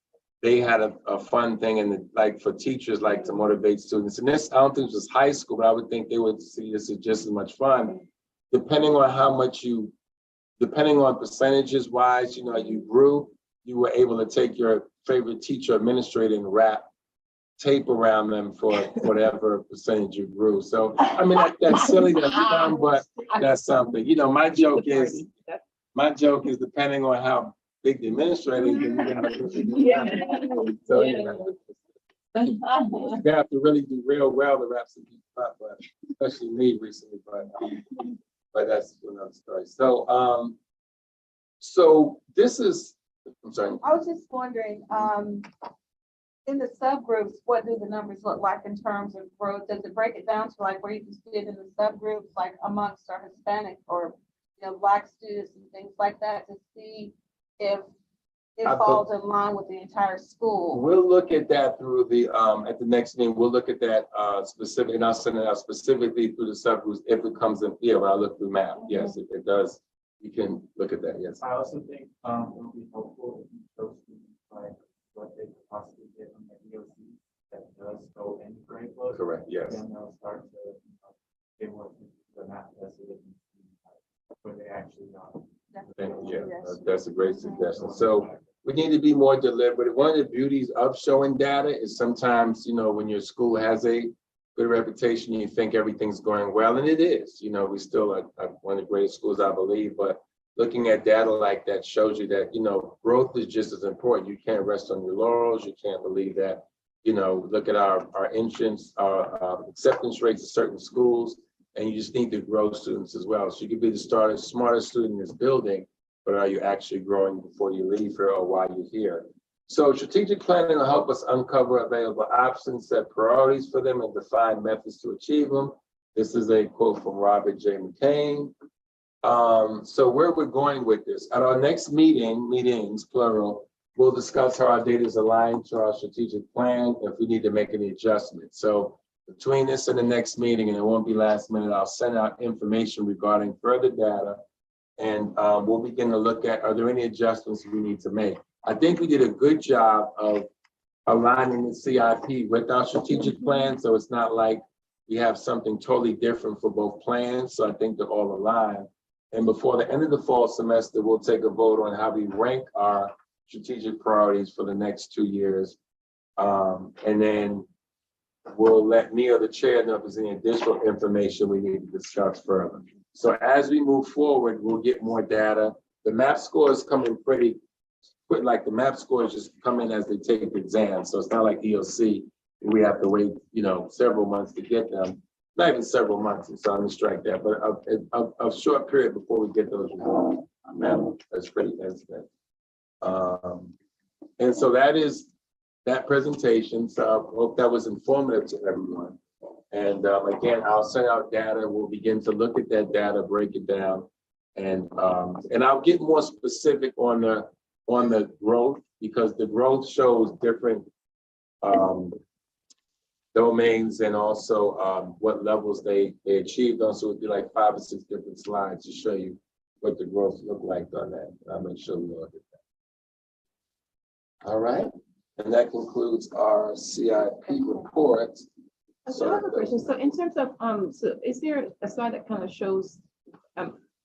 C: they had a fun thing, and for teachers, to motivate students. And this, I don't think it was high school, but I would think they would see this as just as much fun, depending on percentages wise, you grew, you were able to take your favorite teacher, administrator, and wrap tape around them for whatever percentage you grew. So, I mean, that's silly, that's fun, but that's something. My joke is depending on how big the administrator is, so you have to really do real well to wrap some people up, but especially me recently, but that's another story. So this is, I'm sorry.
B: I was just wondering, in the subgroups, what do the numbers look like in terms of growth? Does it break it down to where you can see it in the subgroups, amongst our Hispanic or Black students and things like that, to see if it falls in line with the entire school?
C: We'll look at that through the at the next meeting. We'll look at that specific, and I'll send it out specifically through the subgroups if it comes in. Yeah, when I look through math, yes, if it does, you can look at that. Yes.
I: I also think it would be helpful if you show students what they could possibly get from the EOC that does go in grade level.
C: Correct. Yes.
I: Then they'll start to get more the math test so they can see where they actually are.
C: That's a great suggestion. So we need to be more deliberate. One of the beauties of showing data is sometimes, when your school has a good reputation, you think everything's going well, and it is. We still are one of the greatest schools, I believe, but looking at data like that shows you that, growth is just as important. You can't rest on your laurels. You can't believe that, look at our entrance, our acceptance rates at certain schools, and you just need to grow students as well. So you could be the smartest student in this building, but are you actually growing before you leave here or while you're here? So strategic planning will help us uncover available options, set priorities for them, and define methods to achieve them. This is a quote from Robert J. McCain. So where we're going with this, at our next meetings, plural, we'll discuss how our data is aligned to our strategic plan, if we need to make any adjustments. So between this and the next meeting, and it won't be last minute, I'll send out information regarding further data. And we'll begin to look at, are there any adjustments we need to make? I think we did a good job of aligning the CIP with our strategic plan. So it's not like we have something totally different for both plans. So I think they're all aligned. And before the end of the fall semester, we'll take a vote on how we rank our strategic priorities for the next 2 years. And then we'll let me or the chair know if there's any additional information we need to discuss further. So as we move forward, we'll get more data. The MAP scores come in pretty quick, like the MAP scores just come in as they take the exam. So it's not like EOC, we have to wait, several months to get them. Not even several months, so I'm gonna strike that, but a short period before we get those results. That's pretty instant. And so that is that presentation. So I hope that was informative to everyone. And again, I'll send out data. We'll begin to look at that data, break it down, and I'll get more specific on the growth, because the growth shows different domains and also what levels they achieved on. So it'd be like 5 or 6 different slides to show you what the growth looked like on that. I'll make sure we look at that. All right, and that concludes our CIP report.
J: So I have a question. So in terms of, so is there a slide that kind of shows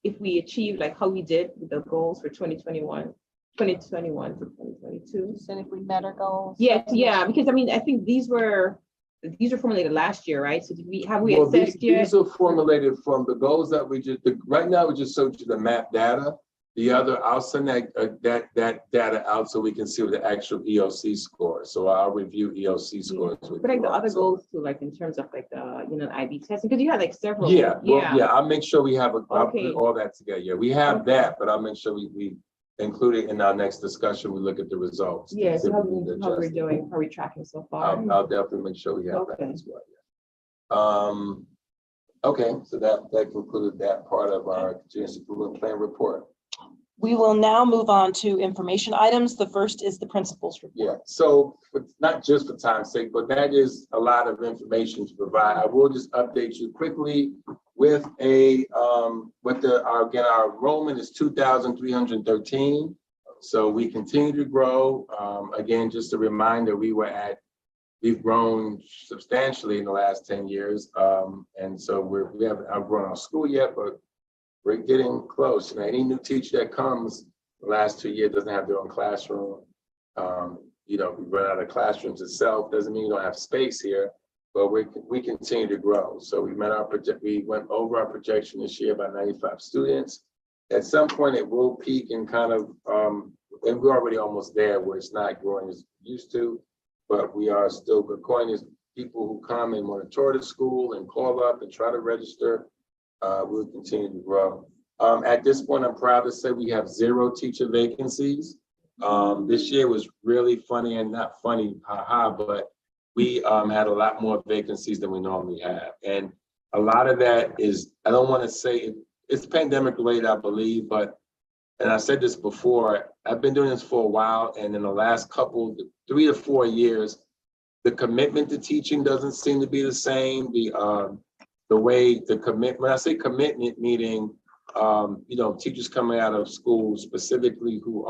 J: if we achieved, like how we did with the goals for 2021 to 2022?
F: And if we met our goals.
J: Yeah, because I mean, I think these were formulated last year, right? So have we
C: Well,
J: assessed yet?
C: these are formulated from the goals that we just, right now we just showed you the map data. The other, I'll send that data out so we can see what the actual EOC scores. So I'll review EOC scores. With
J: But like
C: you
J: the other
C: also.
J: goals too, like in terms of like the IB testing, because you had like several.
C: Yeah, I'll make sure we have I'll
J: Okay.
C: put all that together. Yeah, we have
J: Okay.
C: that, but I'll make sure we include it in our next discussion. We look at the results.
J: Yeah, so how
C: Adjust
J: we're
C: it.
J: doing, how we tracking so far?
C: I'll definitely make sure we have that
J: Okay.
C: as well. Yeah. Okay, so that concluded that part of our continuous improvement plan report.
A: We will now move on to information items. The first is the principal's report.
C: Yeah, so not just for time's sake, but that is a lot of information to provide. I will just update you quickly with our enrollment is 2,313. So we continue to grow. Again, just a reminder, we've grown substantially in the last 10 years. And so we haven't outgrown our school yet, but we're getting close. Any new teacher that comes the last 2 years doesn't have their own classroom. We run out of classrooms itself. Doesn't mean you don't have space here, but we continue to grow. So we went over our projection this year by 95 students. At some point it will peak and kind of, and we're already almost there where it's not growing as it used to, but we are still good. According to people who come and want to tour the school and call up and try to register, we'll continue to grow. At this point, I'm proud to say we have 0 teacher vacancies. This year was really funny, and not funny, haha, but we had a lot more vacancies than we normally have. And a lot of that is, I don't want to say it's pandemic related, I believe, and I said this before, I've been doing this for a while, and in the last 3 to 4 years, the commitment to teaching doesn't seem to be the same. The way the commitment, when I say commitment, meaning, teachers coming out of school specifically who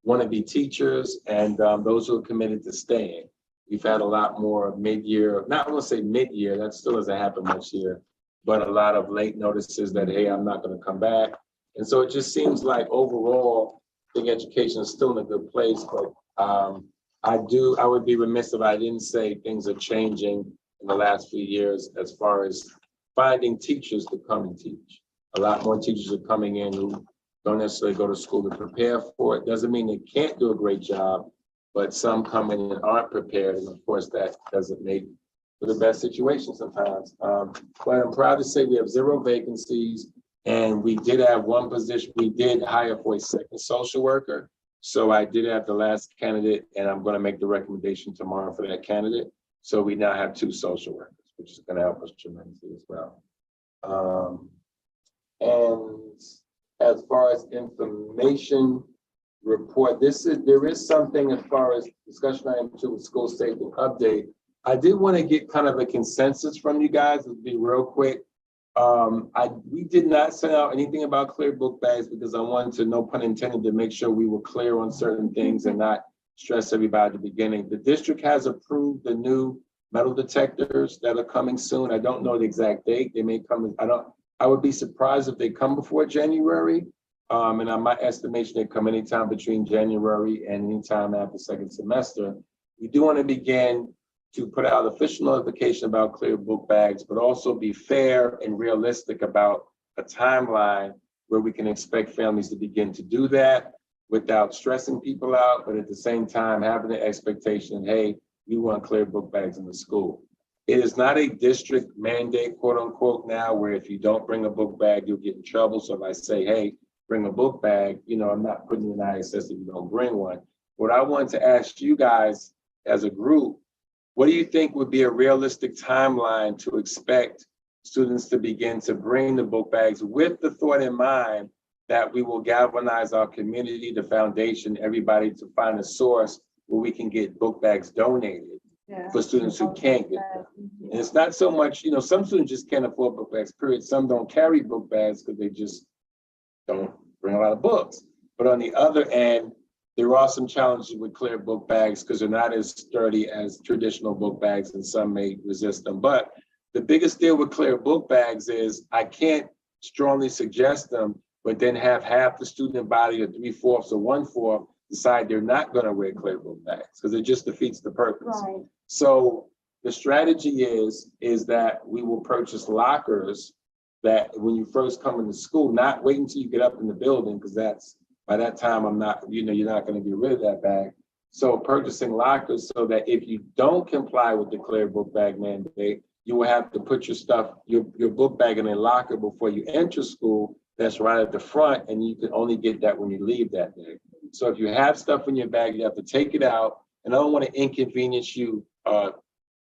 C: want to be teachers, and those who are committed to staying. We've had a lot more mid-year, not want to say mid-year, that still doesn't happen much here, but a lot of late notices that, hey, I'm not going to come back. And so it just seems like overall, I think education is still in a good place, but I would be remiss if I didn't say things are changing in the last few years as far as finding teachers to come and teach. A lot more teachers are coming in who don't necessarily go to school to prepare for it. Doesn't mean they can't do a great job, but some come in and aren't prepared. And of course, that doesn't make for the best situation sometimes. But I'm proud to say we have 0 vacancies. And we did have one position, we did hire for a second social worker. So I did have the last candidate, and I'm going to make the recommendation tomorrow for that candidate. So we now have 2 social workers, which is going to help us tremendously as well. And as far as information report, there is something as far as discussion item 2 with school safety update. I did want to get kind of a consensus from you guys. It'll be real quick. We did not send out anything about clear book bags because I wanted to, no pun intended, to make sure we were clear on certain things and not stress everybody at the beginning. The district has approved the new metal detectors that are coming soon. I don't know the exact date. They may come, I would be surprised if they come before January. And on my estimation, they come anytime between January and anytime after second semester. We do want to begin to put out official notification about clear book bags, but also be fair and realistic about a timeline where we can expect families to begin to do that without stressing people out, but at the same time, having the expectation, hey, we want clear book bags in the school. It is not a district mandate, quote unquote, now, where if you don't bring a book bag, you'll get in trouble. So if I say, hey, bring a book bag, I'm not putting you in ISS if you don't bring one. What I wanted to ask you guys as a group, what do you think would be a realistic timeline to expect students to begin to bring the book bags, with the thought in mind that we will galvanize our community, the foundation, everybody, to find a source where we can get book bags donated for students who can't get them? And it's not so much, some students just can't afford book bags, period. Some don't carry book bags because they just don't bring a lot of books. But on the other end, there are some challenges with clear book bags because they're not as sturdy as traditional book bags, and some may resist them. But the biggest deal with clear book bags is I can't strongly suggest them, but then have half the student body, or 3/4 or 1/4, decide they're not going to wear clear book bags because it just defeats the purpose. Right. So the strategy is that we will purchase lockers that when you first come into school, not wait until you get up in the building, because by that time, you're not going to get rid of that bag. So purchasing lockers so that if you don't comply with the clear book bag mandate, you will have to put your stuff, your book bag in a locker before you enter school. That's right at the front, and you can only get that when you leave that day. So if you have stuff in your bag, you have to take it out. And I don't want to inconvenience you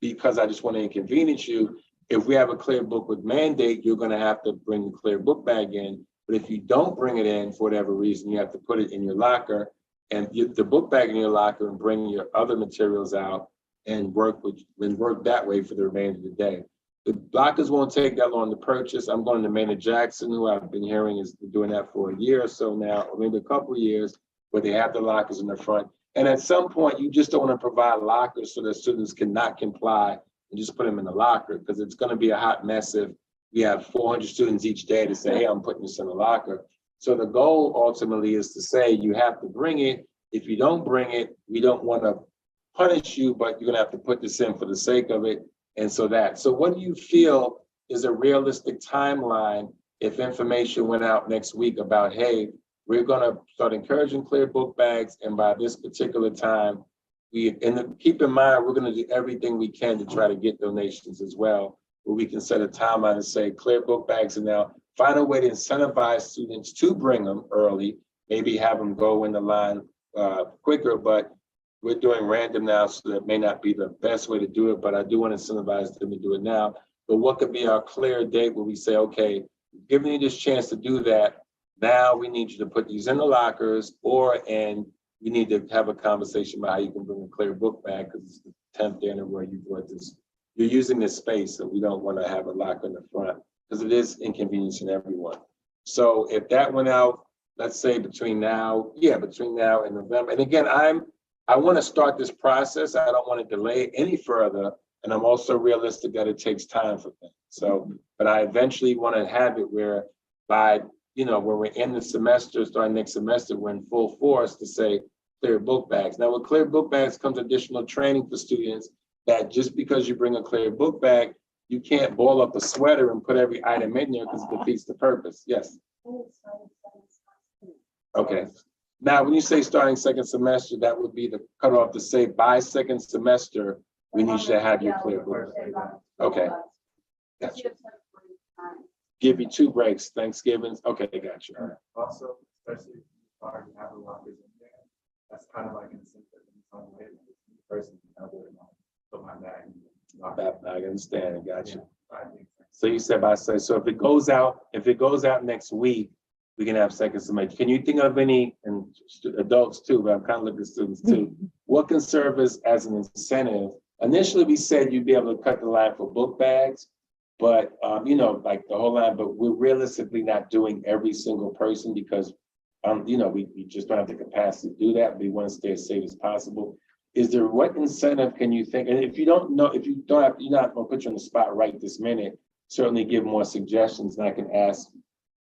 C: because I just want to inconvenience you. If we have a clear book with mandate, you're going to have to bring the clear book bag in. But if you don't bring it in for whatever reason, you have to put it in your locker and the book bag in your locker and bring your other materials out and work that way for the remainder of the day. The lockers won't take that long to purchase. I'm going to Maynard Jackson, who I've been hearing is doing that for a year or so now, or maybe a couple of years, where they have the lockers in the front. And at some point, you just don't want to provide lockers so that students cannot comply and just put them in the locker, because it's going to be a hot mess if we have 400 students each day to say, hey, I'm putting this in a locker. So the goal ultimately is to say you have to bring it. If you don't bring it, we don't want to punish you, but you're going to have to put this in for the sake of it. And so what do you feel is a realistic timeline if information went out next week about, hey, we're going to start encouraging clear book bags, and by this particular time, keep in mind, we're going to do everything we can to try to get donations as well, where we can set a timeline and say clear book bags, and now find a way to incentivize students to bring them early, maybe have them go in the line quicker, but we're doing random now, so that may not be the best way to do it, but I do want to incentivize them to do it now. But what could be our clear date where we say, okay, giving you this chance to do that, now we need you to put these in the lockers, and we need to have a conversation about how you can bring a clear book bag, because it's the 10th day in a row you brought this. You're using this space, so we don't want to have a locker in the front because it is inconveniencing everyone. So if that went out, let's say between now and November. And again, I want to start this process. I don't want to delay it any further. And I'm also realistic that it takes time for things. So, but I eventually want to have it where by, when we're in the semester, starting next semester, we're in full force to say clear book bags. Now with clear book bags comes additional training for students, that just because you bring a clear book bag, you can't ball up a sweater and put every item in there because it defeats the purpose. Yes. Okay. Now, when you say starting second semester, that would be the cutoff to say by second semester, we need you to have your clear book bag. Okay. Gotcha. give you 2 breaks, Thanksgiving. Okay, got you. All right.
I: Also, especially if you already have a lockers in there, that's kind of like an incentive in some way. The person can have it, put my bag. in the locker.
C: I understand. Got you.
I: I think so.
C: So you said so if it goes out next week, we can have second semester. Can you think of any, and adults too, but I'm kind of looking at students too, what can serve as an incentive? Initially, we said you'd be able to cut the line for book bags, but like the whole line, but we're realistically not doing every single person because we just don't have the capacity to do that. We want to stay as safe as possible. Is there, what incentive can you think? And if you don't know, if you don't have, you're not gonna put you on the spot right this minute, certainly give more suggestions, and I can ask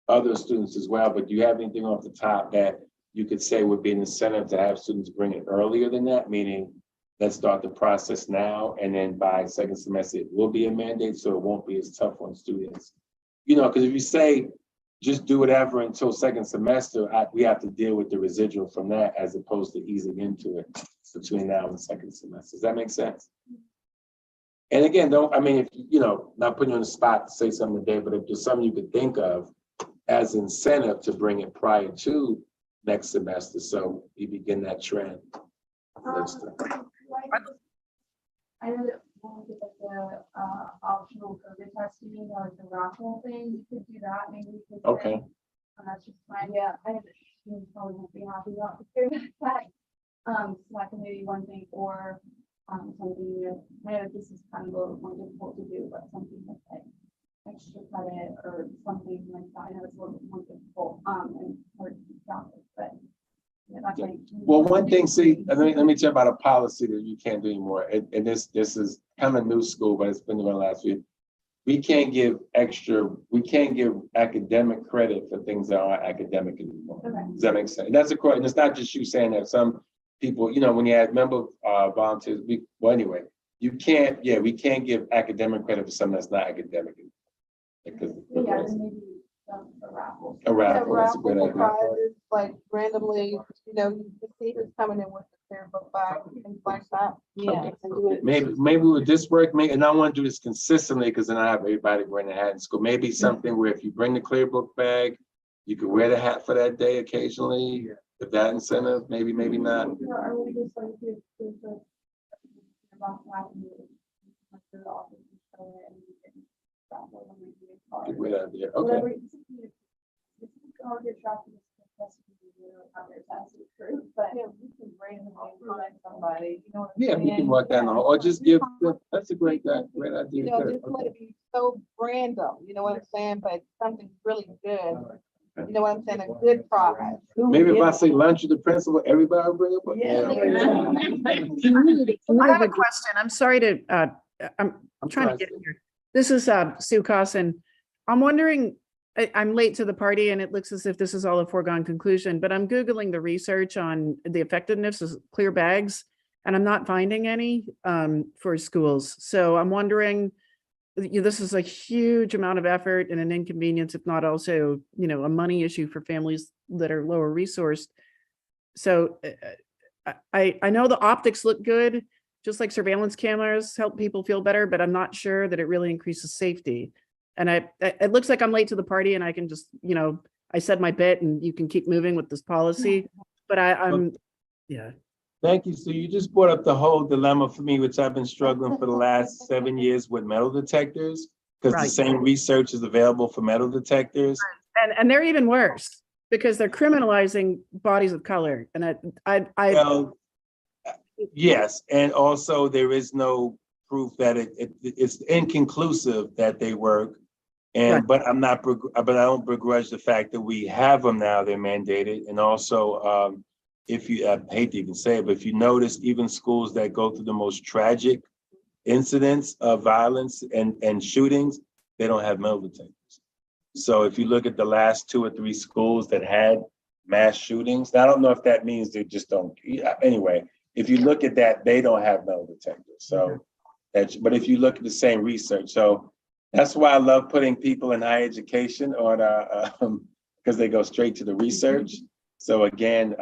C: other students as well, but do you have anything off the top that you could say would be an incentive to have students bring it earlier than that? Meaning, let's start the process now, and then by second semester, it will be a mandate, so it won't be as tough on students. Because if you say, just do whatever until second semester, we have to deal with the residual from that as opposed to easing into it between now and second semester. Does that make sense? And again, if not putting you on the spot to say something today, but if there's something you could think of as incentive to bring it prior to next semester, so you begin that trend.
B: I know that when we did like the optional COVID testing or like the raffle thing, you could do that. Maybe we could.
C: Okay.
B: That's just fine. Yeah, I know that students probably won't be happy about the COVID test. So that can maybe one thing, or something that I know this is kind of a little more difficult to do, but something that's like extra credit or something like that. I know it's a little bit more difficult and hard to keep track of, but. Yeah, that's like.
C: Well, one thing, let me tell you about a policy that you can't do anymore. And this is kind of new school, but it's been going last week. We can't give academic credit for things that aren't academic anymore.
B: Okay.
C: Does that make sense? And that's a and it's not just you saying that. Some people, when you had member volunteers, we can't give academic credit for something that's not academic. Because
B: Yeah, and maybe a raffle.
C: a raffle, that's a good idea.
F: Prizes, like randomly, you see who's coming in with the clear book bag, things like that.
A: Yeah.
C: Maybe with this work, and I want to do this consistently because then I have everybody wearing a hat in school. Maybe something where if you bring the clear book bag, you could wear the hat for that day occasionally. If that incentive, maybe not.
B: Yeah, or we just like to about that and like the office and show it and we can raffle when we do it.
C: Great idea. Okay.
B: Whatever, if you all get tracked in this test, you know how their test is true, but yeah, we can randomly find somebody,
C: Yeah, we can walk down the hall or just give. That's a great idea.
F: Just let it be so random, you know what I'm saying, but something really good. You know what I'm saying, a good prize.
C: Maybe if I say lunch with the principal, everybody will bring up.
G: I have a question. I'm sorry to, I'm trying to get in here. This is Sue Cosson. I'm wondering, I'm late to the party and it looks as if this is all a foregone conclusion, but I'm Googling the research on the effectiveness of clear bags and I'm not finding any for schools. So I'm wondering, this is a huge amount of effort and an inconvenience, if not also, a money issue for families that are lower resourced. So I know the optics look good, just like surveillance cameras help people feel better, but I'm not sure that it really increases safety. And it looks like I'm late to the party and I can just, I said my bit and you can keep moving with this policy, but I'm.
C: Thank you. So you just brought up the whole dilemma for me, which I've been struggling for the last 7 years with metal detectors, because the same research is available for metal detectors.
G: And they're even worse because they're criminalizing bodies of color. And
C: Well, yes, and also there is no proof that it's inconclusive that they work. And but I don't begrudge the fact that we have them now. They're mandated, and also if you, I hate to even say it, but if you notice, even schools that go through the most tragic incidents of violence and shootings, they don't have metal detectors. So if you look at the last 2 or 3 schools that had mass shootings, I don't know if that means they just don't. Anyway, if you look at that, they don't have metal detectors. So, but if you look at the same research, so that's why I love putting people in higher education on because they go straight to the research. So again,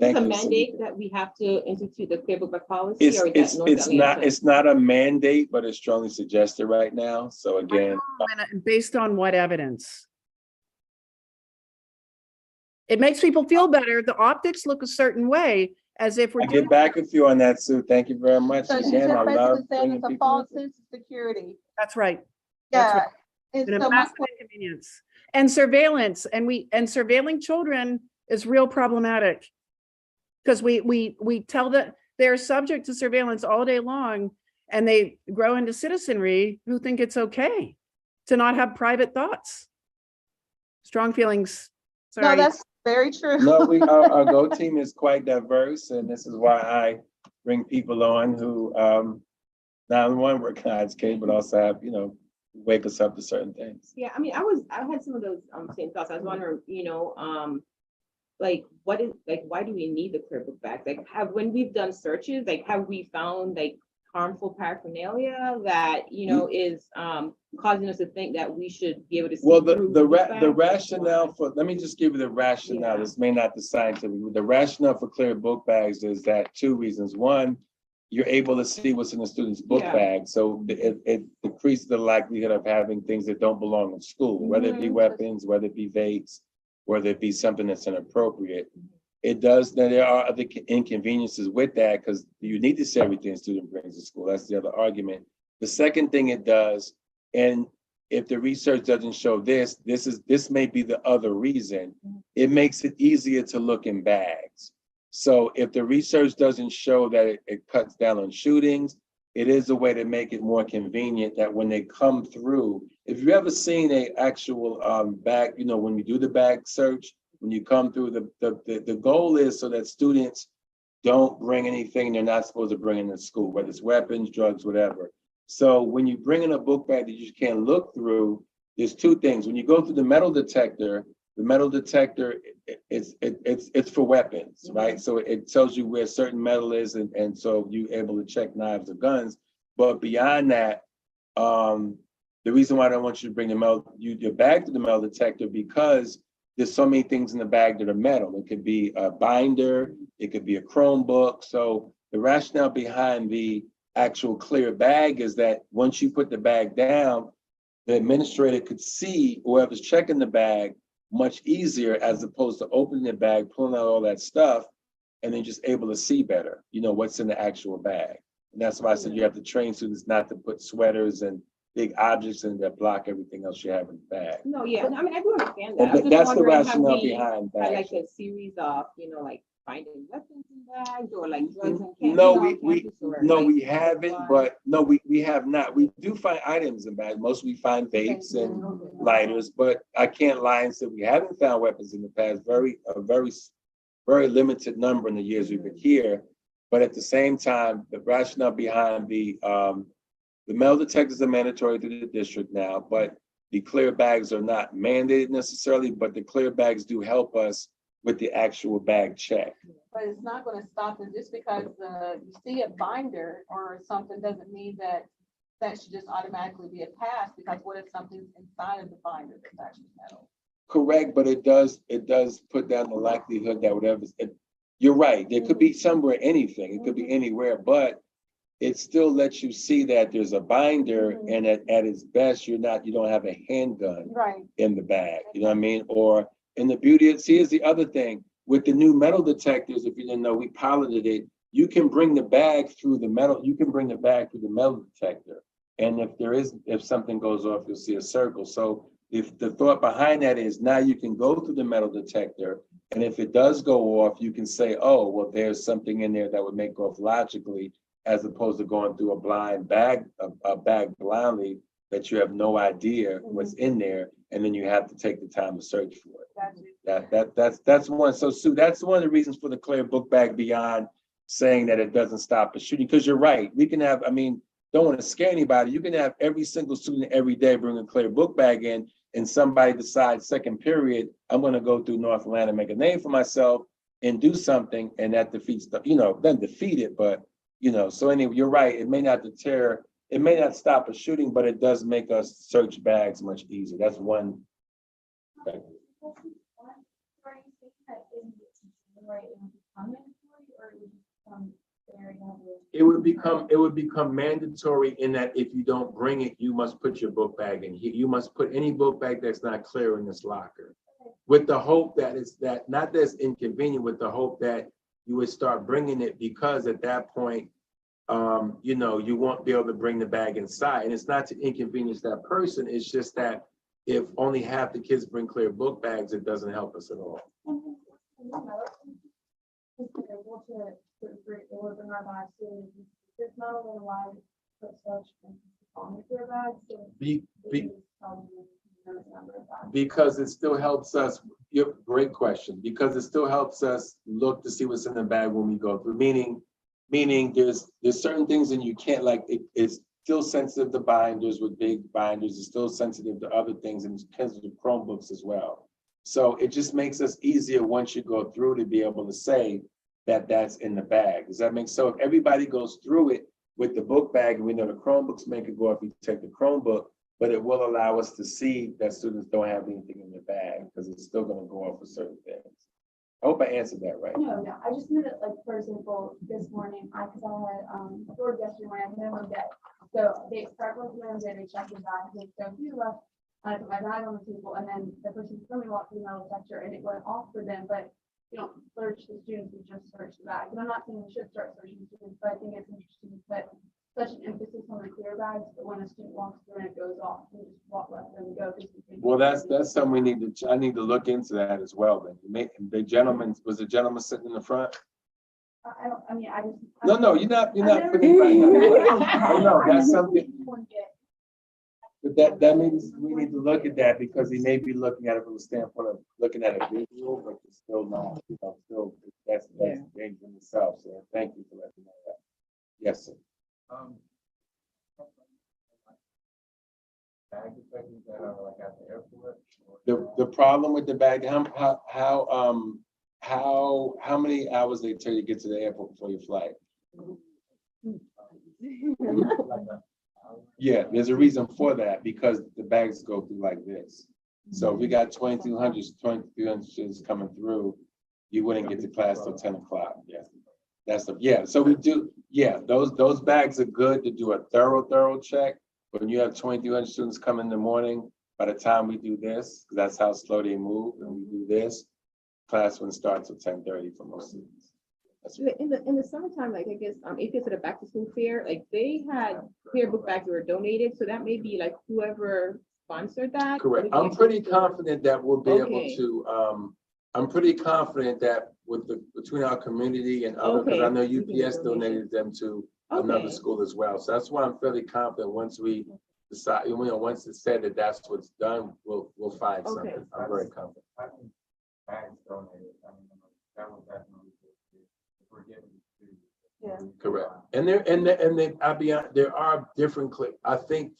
J: It's a
C: you,
J: mandate
C: Sunita.
J: that we have to institute the clear book bag policy, or is that North
C: It's not,
J: Atlanta?
C: it's not a mandate, but it's strongly suggested right now. So again,
G: And based on what evidence? It makes people feel better. The optics look a certain way, as if we're
C: I
G: doing.
C: get back with you on that, Sue. Thank you very much.
F: So she's
C: Again, I
F: just basically
C: love
F: saying
C: bringing
F: it's a
C: people.
F: false
C: in.
F: sense of security.
G: That's right. That's
F: Yeah.
G: right.
F: And
G: And a
F: so my
G: massive inconvenience and surveillance, and surveilling children is real problematic. Because we tell that they're subject to surveillance all day long, and they grow into citizenry who think it's okay to not have private thoughts. Strong feelings.
F: No,
G: Sorry.
F: that's very true.
C: No, our Go team is quite diverse, and this is why I bring people on who, not only recognize Kate, but also have, wake us up to certain things.
J: Yeah, I mean, I had some of those same thoughts. I was wondering, like, why do we need the clear book bags? Like, when we've done searches, like, have we found like harmful paraphernalia that, is causing us to think that we should be able to see
C: Well,
J: through
C: the
J: book bags?
C: rationale for, let me just give you the rationale.
J: Yeah.
C: This may not be scientific. The rationale for clear book bags is that two reasons. One, you're able to see what's in the student's book
J: Yeah.
C: bag. So it decreases the likelihood of having things that don't belong in school, whether it be weapons, whether it be vapes, whether it be something that's inappropriate. It does, now there are other inconveniences with that because you need to see everything a student brings to school. That's the other argument. The second thing it does, and if the research doesn't show this may be the other reason, it makes it easier to look in bags. So if the research doesn't show that it cuts down on shootings, it is a way to make it more convenient that when they come through, if you've ever seen a actual bag, when we do the bag search, when you come through, the goal is so that students don't bring anything they're not supposed to bring into school, whether it's weapons, drugs, whatever. So when you bring in a book bag that you can't look through, there's two things. When you go through the metal detector it's for weapons, right? So it tells you where certain metal is, and so you're able to check knives or guns. But beyond that, the reason why I don't want you to bring your bag to the metal detector, because there's so many things in the bag that are metal. It could be a binder, it could be a Chromebook. So the rationale behind the actual clear bag is that once you put the bag down, the administrator could see whoever's checking the bag much easier, as opposed to opening the bag, pulling out all that stuff, and then just able to see better, what's in the actual bag. And that's why I said you have to train students not to put sweaters and big objects in that block everything else you have in the bag.
J: No, yeah, I mean, I do understand that. I was just
C: That's the
J: wondering, have
C: rationale
J: we
C: behind
J: had
C: bags.
J: like a series of, like finding weapons in bags or like drugs and
C: No,
J: we
C: haven't, but no, we have not. We do find items in bags. Mostly we find vapes and lighters, but I can't lie and say we haven't found weapons in the past. Very limited number in the years we've been here. But at the same time, the rationale behind the metal detectors are mandatory through the district now, but the clear bags are not mandated necessarily, but the clear bags do help us with the actual bag check.
B: But it's not gonna stop it just because you see a binder or something doesn't mean that should just automatically be a pass, because what if something's inside of the binder that's actually metal?
C: Correct, but it does put down the likelihood that you're right, there could be somewhere anything, it could be anywhere, but it still lets you see that there's a binder and at its best, you don't have a handgun in the bag, you know what I mean? Or in the beauty of, here's the other thing, with the new metal detectors, if you didn't know, we piloted it, you can bring the bag through the metal detector. And if something goes off, you'll see a circle. So if the thought behind that is now you can go through the metal detector, and if it does go off, you can say, oh, well, there's something in there that would make off logically, as opposed to going through a bag blindly that you have no idea what's in there, and then you have to take the time to search for it. That's one. So Sue, that's one of the reasons for the clear book bag, beyond saying that it doesn't stop a shooting. Because you're right, we can have, don't want to scare anybody. You can have every single student every day bring a clear book bag in, and somebody decides second period, I'm going to go through North Atlanta, make a name for myself, and do something, and that defeats doesn't defeat it, but so anyway, you're right. It may not stop a shooting, but it does make us search bags much easier. That's one thing.
B: become mandatory, or it would just become very heavily?
C: It would become mandatory in that if you don't bring it, you must put your book bag in here. You must put any book bag that's not clear in this locker. With the hope that it's that, not that's inconvenient, with the hope that you would start bringing it, because at that point, you know, you won't be able to bring the bag inside. And it's not to inconvenience that person. It's just that if only half the kids bring clear book bags, it doesn't help us at all.
B: If they're able to bring our bags to, it's not only allowed to put such on their bags, so.
C: Be-
B: it's probably a number of bags.
C: Because it still helps us, great question, because it still helps us look to see what's in the bag when we go through, meaning there's certain things and you can't, like, it's still sensitive to binders with big binders, it's still sensitive to other things, and it's sensitive to Chromebooks as well. So it just makes us easier once you go through to be able to say that that's in the bag. Does that make, so if everybody goes through it with the book bag, and we know the Chromebooks make it go if you take the Chromebook, but it will allow us to see that students don't have anything in their bag, because it's still gonna go off for certain things. I hope I answered that right.
B: No, I just meant it, like, for example, this morning, because I had, board yesterday when I had minimum day. So they start with minimum day, they check your bag, and so if you left, I put my bag on the table, and then the person before me walked through the metal detector, and it went off for them, but you don't search the students, you just search the bag. And I'm not saying we should start searching students, but I think it's interesting to put such an emphasis on the clear bags, but when a student walks through and it goes off, you just let them go.
C: Well, that's something we need to, I need to look into that as well. Then the gentleman, was the gentleman sitting in the front?
B: I don't, I mean, I just.
C: No, you're not putting anybody on. I know, that's something, but that means we need to look at that, because he may be looking at it from the standpoint of looking at a visual, but it's still not, you know, still, that's dangerous in itself. So thank you for letting me know that. Yes, sir. Bag detectors that are like at the airport? The problem with the bag, how many hours they tell you to get to the airport before your flight? Yeah, there's a reason for that, because the bags go through like this. So if we got 2,200 students coming through, you wouldn't get to class till 10 o'clock. Yeah, that's the, yeah. So we do, yeah, those bags are good to do a thorough check. But when you have 2,200 students come in the morning, by the time we do this, 'cause that's how slow they move, and we do this, class wouldn't start till 10:30 for most students. That's right.
J: In the summertime, like, I guess, if it's at a back to school fair, like, they had clear book bags that were donated, so that may be like whoever sponsored that.
C: Correct. I'm pretty confident that we'll be able to, I'm pretty confident that between our community and other, because I know UPS donated them to another school as well. So that's why I'm fairly confident once we decide, you know, once it's said that that's what's done, we'll find something. I'm very confident. I think bags donated, I mean, that was definitely forgiven.
B: Yeah.
C: Correct. And there are different, I think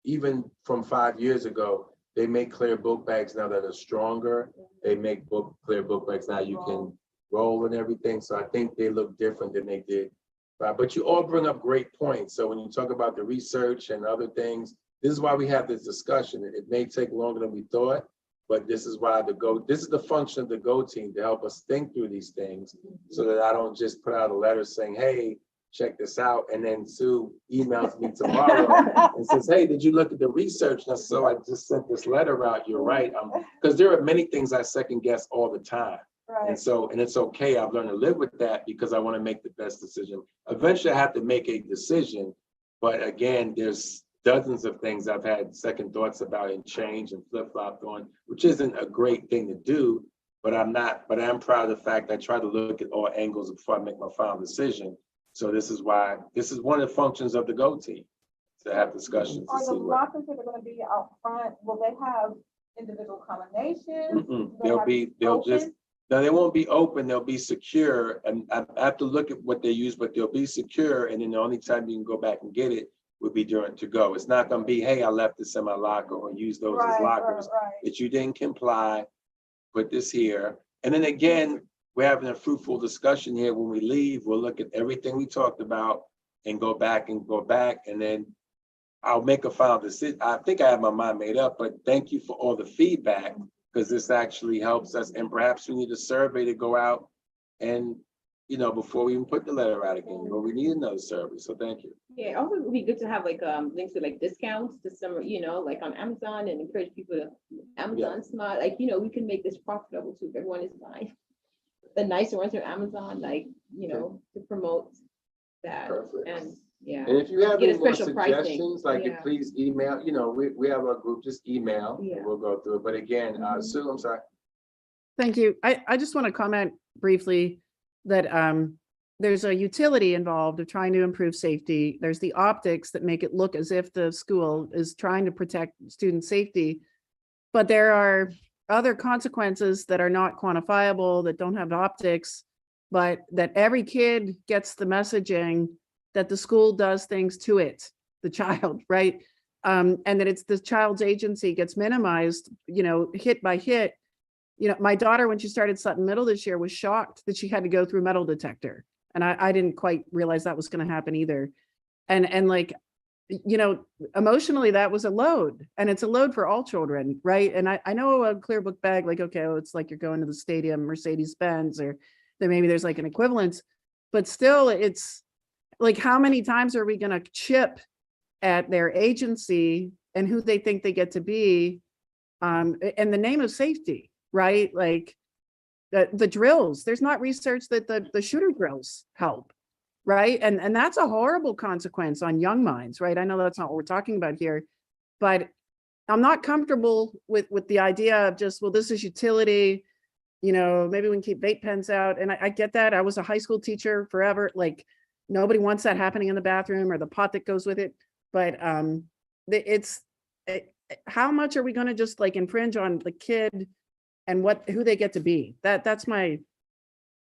C: even from 5 years ago, they make clear book bags now that are stronger. They make clear book bags now you can roll and everything. So I think they look different than they did. But you all bring up great points. So when you talk about the research and other things, this is why we have this discussion. It may take longer than we thought, but this is why this is the function of the GO team, to help us think through these things, so that I don't just put out a letter saying, hey, check this out. And then Sue emails me tomorrow and says, hey, did you look at the research? And so I just sent this letter out. You're right. Because there are many things I second guess all the time.
B: Right.
C: And it's okay. I've learned to live with that, because I want to make the best decision. Eventually I have to make a decision. But again, there's dozens of things I've had second thoughts about and change and flip-flop on, which isn't a great thing to do, but I'm proud of the fact I try to look at all angles before I make my final decision. So this is one of the functions of the GO team, to have discussions.
F: Are the lockers that are going to be out front, will they have individual combinations?
C: No, they won't be open, they'll be secure, and I have to look at what they use, but they'll be secure, and then the only time you can go back and get it would be during to go. It's not gonna be, hey, I left this in my locker, or use those as lockers. That you didn't comply, put this here. And then again, we're having a fruitful discussion here. When we leave, we'll look at everything we talked about and go back, and then I'll make a final decision. I think I have my mind made up, but thank you for all the feedback, because this actually helps us. And perhaps we need a survey to go out and before we even put the letter out again, but we need another survey, so thank you.
J: Yeah, also it would be good to have like links to like discounts to some, like on Amazon and encourage people to Amazon smart, like, we can make this profitable too, if everyone is buying the nicer ones from Amazon, like, to promote that.
C: Perfect.
J: And yeah.
C: And if you have
J: Get a
C: any more
J: special pricing.
C: suggestions, like
J: Yeah.
C: please email, we have a group, just email,
J: Yeah.
C: and we'll go through it. But again, Sue, I'm sorry.
G: Thank you. I just want to comment briefly that there's a utility involved of trying to improve safety. There's the optics that make it look as if the school is trying to protect student safety. But there are other consequences that are not quantifiable, that don't have optics, but that every kid gets the messaging that the school does things to it, the child, right? And that it's the child's agency gets minimized, hit by hit. My daughter, when she started Sutton Middle this year, was shocked that she had to go through metal detector. And I didn't quite realize that was going to happen either. And like, emotionally, that was a load, and it's a load for all children, right? And I know a clear book bag, like, okay, well, it's like you're going to the stadium, Mercedes-Benz, or then maybe there's like an equivalence, but still it's like, how many times are we going to chip at their agency and who they think they get to be in the name of safety, right? Like the drills, there's not research that the shooter drills help, right? And that's a horrible consequence on young minds, right? I know that's not what we're talking about here, but I'm not comfortable with the idea of just, well, this is utility, maybe we can keep vape pens out. And I get that. I was a high school teacher forever. Like, nobody wants that happening in the bathroom or the pot that goes with it. But how much are we going to just like infringe on the kid and who they get to be? That's my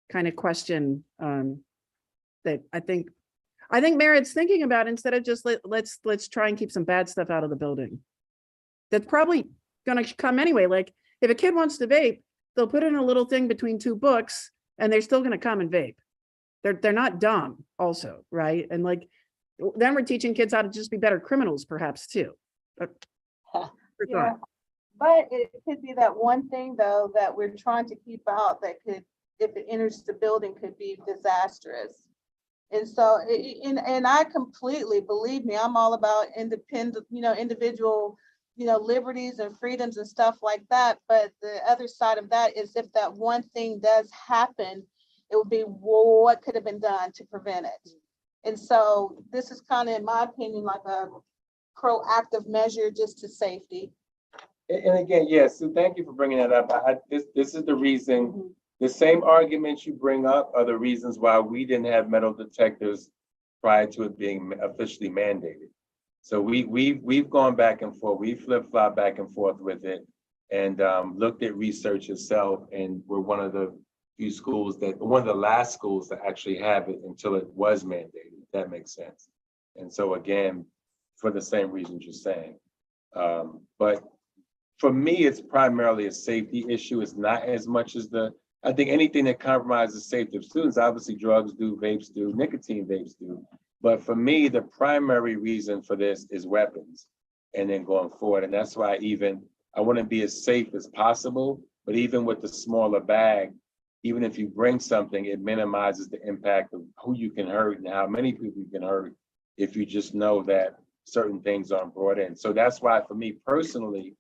G: kind of question that I think merits thinking about, instead of just let's try and keep some bad stuff out of the building. That's probably going to come anyway. Like, if a kid wants to vape, they'll put in a little thing between two books and they're still going to come and vape. They're not dumb also, right? And like, then we're teaching kids how to just be better criminals perhaps too.
F: Yeah, but it could be that one thing though that we're trying to keep out that could, if it enters the building, could be disastrous. And so, and I completely, believe me, I'm all about independent, individual, liberties and freedoms and stuff like that. But the other side of that is, if that one thing does happen, it would be, what could have been done to prevent it? And so this is kind of, in my opinion, like a proactive measure just to safety.
C: And again, yes, so thank you for bringing that up. This is the reason, the same arguments you bring up are the reasons why we didn't have metal detectors prior to it being officially mandated. So we've gone back and forth, we flip-flop back and forth with it, and looked at research itself, and we're one of the last schools that actually have it until it was mandated, if that makes sense. And so again, for the same reasons you're saying. But for me, it's primarily a safety issue. It's not as much as I think anything that compromises safety of students, obviously drugs do, vapes do, nicotine vapes do. But for me, the primary reason for this is weapons, and then going forward. And that's why I want to be as safe as possible, but even with the smaller bag, even if you bring something, it minimizes the impact of who you can hurt and how many people you can hurt if you just know that certain things aren't brought in. So that's why, for me personally,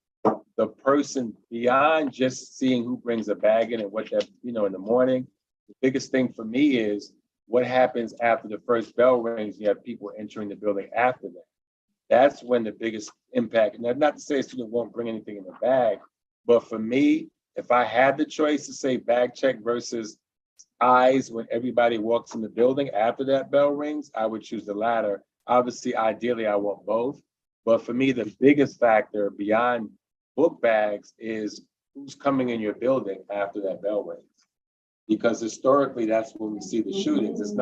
C: the person, beyond just seeing who brings a bag in and what that, in the morning, the biggest thing for me is what happens after the first bell rings. You have people entering the building after that. That's when the biggest impact, and not to say a student won't bring anything in the bag, but for me, if I had the choice to say bag check versus eyes when everybody walks in the building after that bell rings, I would choose the latter. Obviously, ideally, I want both. But for me, the biggest factor beyond book bags is who's coming in your building after that bell rings. Because historically, that's when we see the shootings. Anything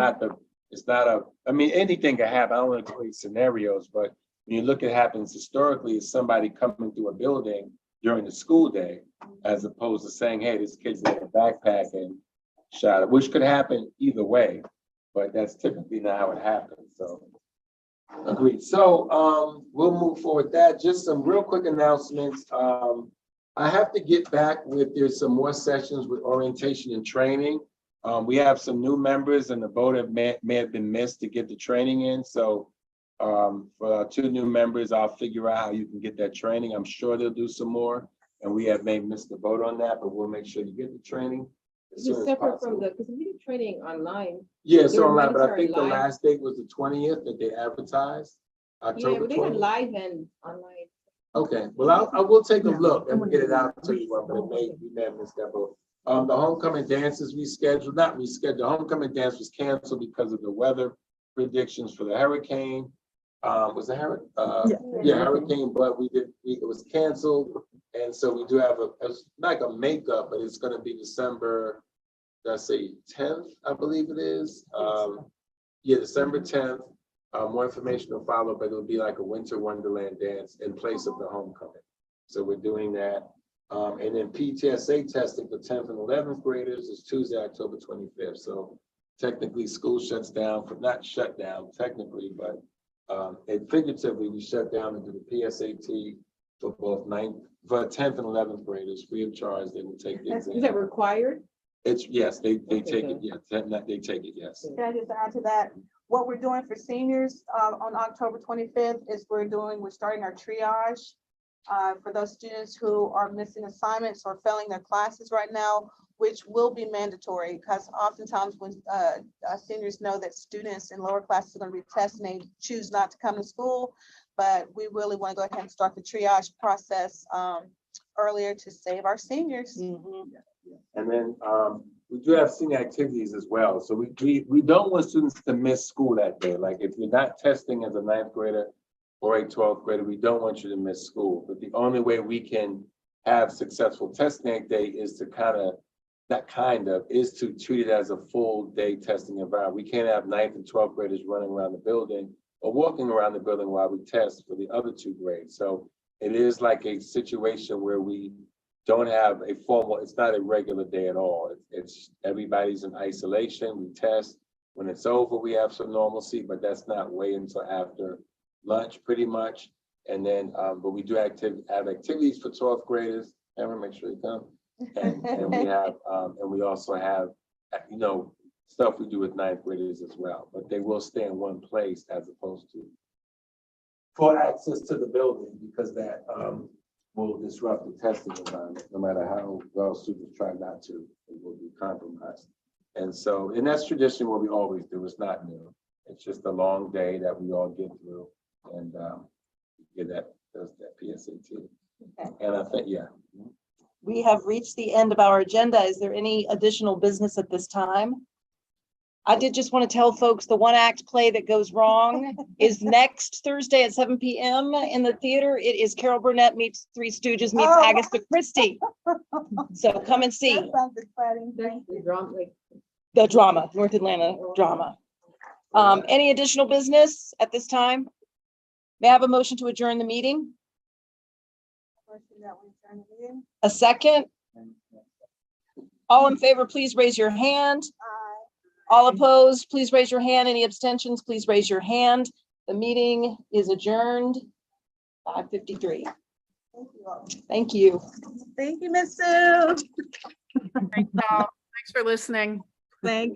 C: can happen. I don't want to create scenarios, but when you look at happens historically, it's somebody coming through a building during the school day, as opposed to saying, hey, this kid's in a backpack and shot it, which could happen either way, but that's typically not how it happens. So agreed. So we'll move forward with that. Just some real quick announcements. I have to get back with, there's some more sessions with orientation and training. We have some new members and the vote may have been missed to get the training in. So for our 2 new members, I'll figure out how you can get that training. I'm sure they'll do some more. And we may miss the vote on that, but we'll make sure you get the training as soon
J: It's
C: as
J: separate from
C: possible.
J: the, because we did training online.
C: Yeah,
J: They
C: so
J: were
C: online, but I
J: mandatory
C: think the
J: live.
C: last date was the 20th that they advertised.
J: Yeah,
C: October
J: but they had
C: 20th.
J: live and online.
C: Okay, well, I will take a look and get it out to you, but we may have missed that vote. The homecoming dance is rescheduled, not rescheduled. The homecoming dance was canceled because of the weather predictions for the hurricane. Was the hurricane? Yeah, hurricane, but it was canceled. And so we do have it's like a makeup, but it's gonna be December, let's say 10th, I believe it is. Yeah, December 10th. More information will follow, but it'll be like a winter wonderland dance in place of the homecoming. So we're doing that. And then PTSA testing for 10th and 11th graders is Tuesday, October 25th. So technically school shuts down, not shut down technically, but and figuratively we shut down and do the PSAT for both 10th and 11th graders free of charge. They will take the
J: Is that
C: exam.
J: required?
C: It's, yes, they take
J: Okay.
C: it, yes, they take it, yes.
F: Can I just add to that? What we're doing for seniors on October 25th is we're starting our triage for those students who are missing assignments or failing their classes right now, which will be mandatory because oftentimes when seniors know that students in lower classes are going to be testing, they choose not to come to school. But we really want to go ahead and start the triage process earlier to save our seniors.
C: And then we do have senior activities as well. So we don't want students to miss school that day. Like if you're not testing as a 9th grader or a 12th grader, we don't want you to miss school. But the only way we can have successful testing that day is to is to treat it as a full day testing environment. We can't have 9th and 12th graders running around the building or walking around the building while we test for the other 2 grades. So it is like a situation where we don't have a formal, it's not a regular day at all. It's everybody's in isolation, we test. When it's over, we have some normalcy, but that's not way until after lunch pretty much. And then, but we do have activities for 12th graders. Cameron, make sure you come. And we have, and we also have, stuff we do with 9th graders as well, but they will stay in one place as opposed to for access to the building, because that will disrupt the testing environment, no matter how well students try not to, it will be compromised. And so, and that's tradition what we always do. It's not new. It's just a long day that we all get through and get that PSAT.
A: Okay.
C: And I think, yeah.
A: We have reached the end of our agenda. Is there any additional business at this time? I did just want to tell folks the one act play that goes wrong is next Thursday at 7 p.m. in the theater. It is Carol Burnett meets Three Stooges meets Agatha Christie. So come and see
F: That sounds exciting. Thank you.
J: The drum, like,
A: the drama, North Atlanta drama. Any additional business at this time? May I have a motion to adjourn the meeting? A second? All in favor, please raise your hand. All opposed, please raise your hand. Any abstentions, please raise your hand. The meeting is adjourned. 5:53.
F: Thank you all.
A: Thank you.
F: Thank you, Miss Sue.
G: Thanks all. Thanks for listening.
F: Thank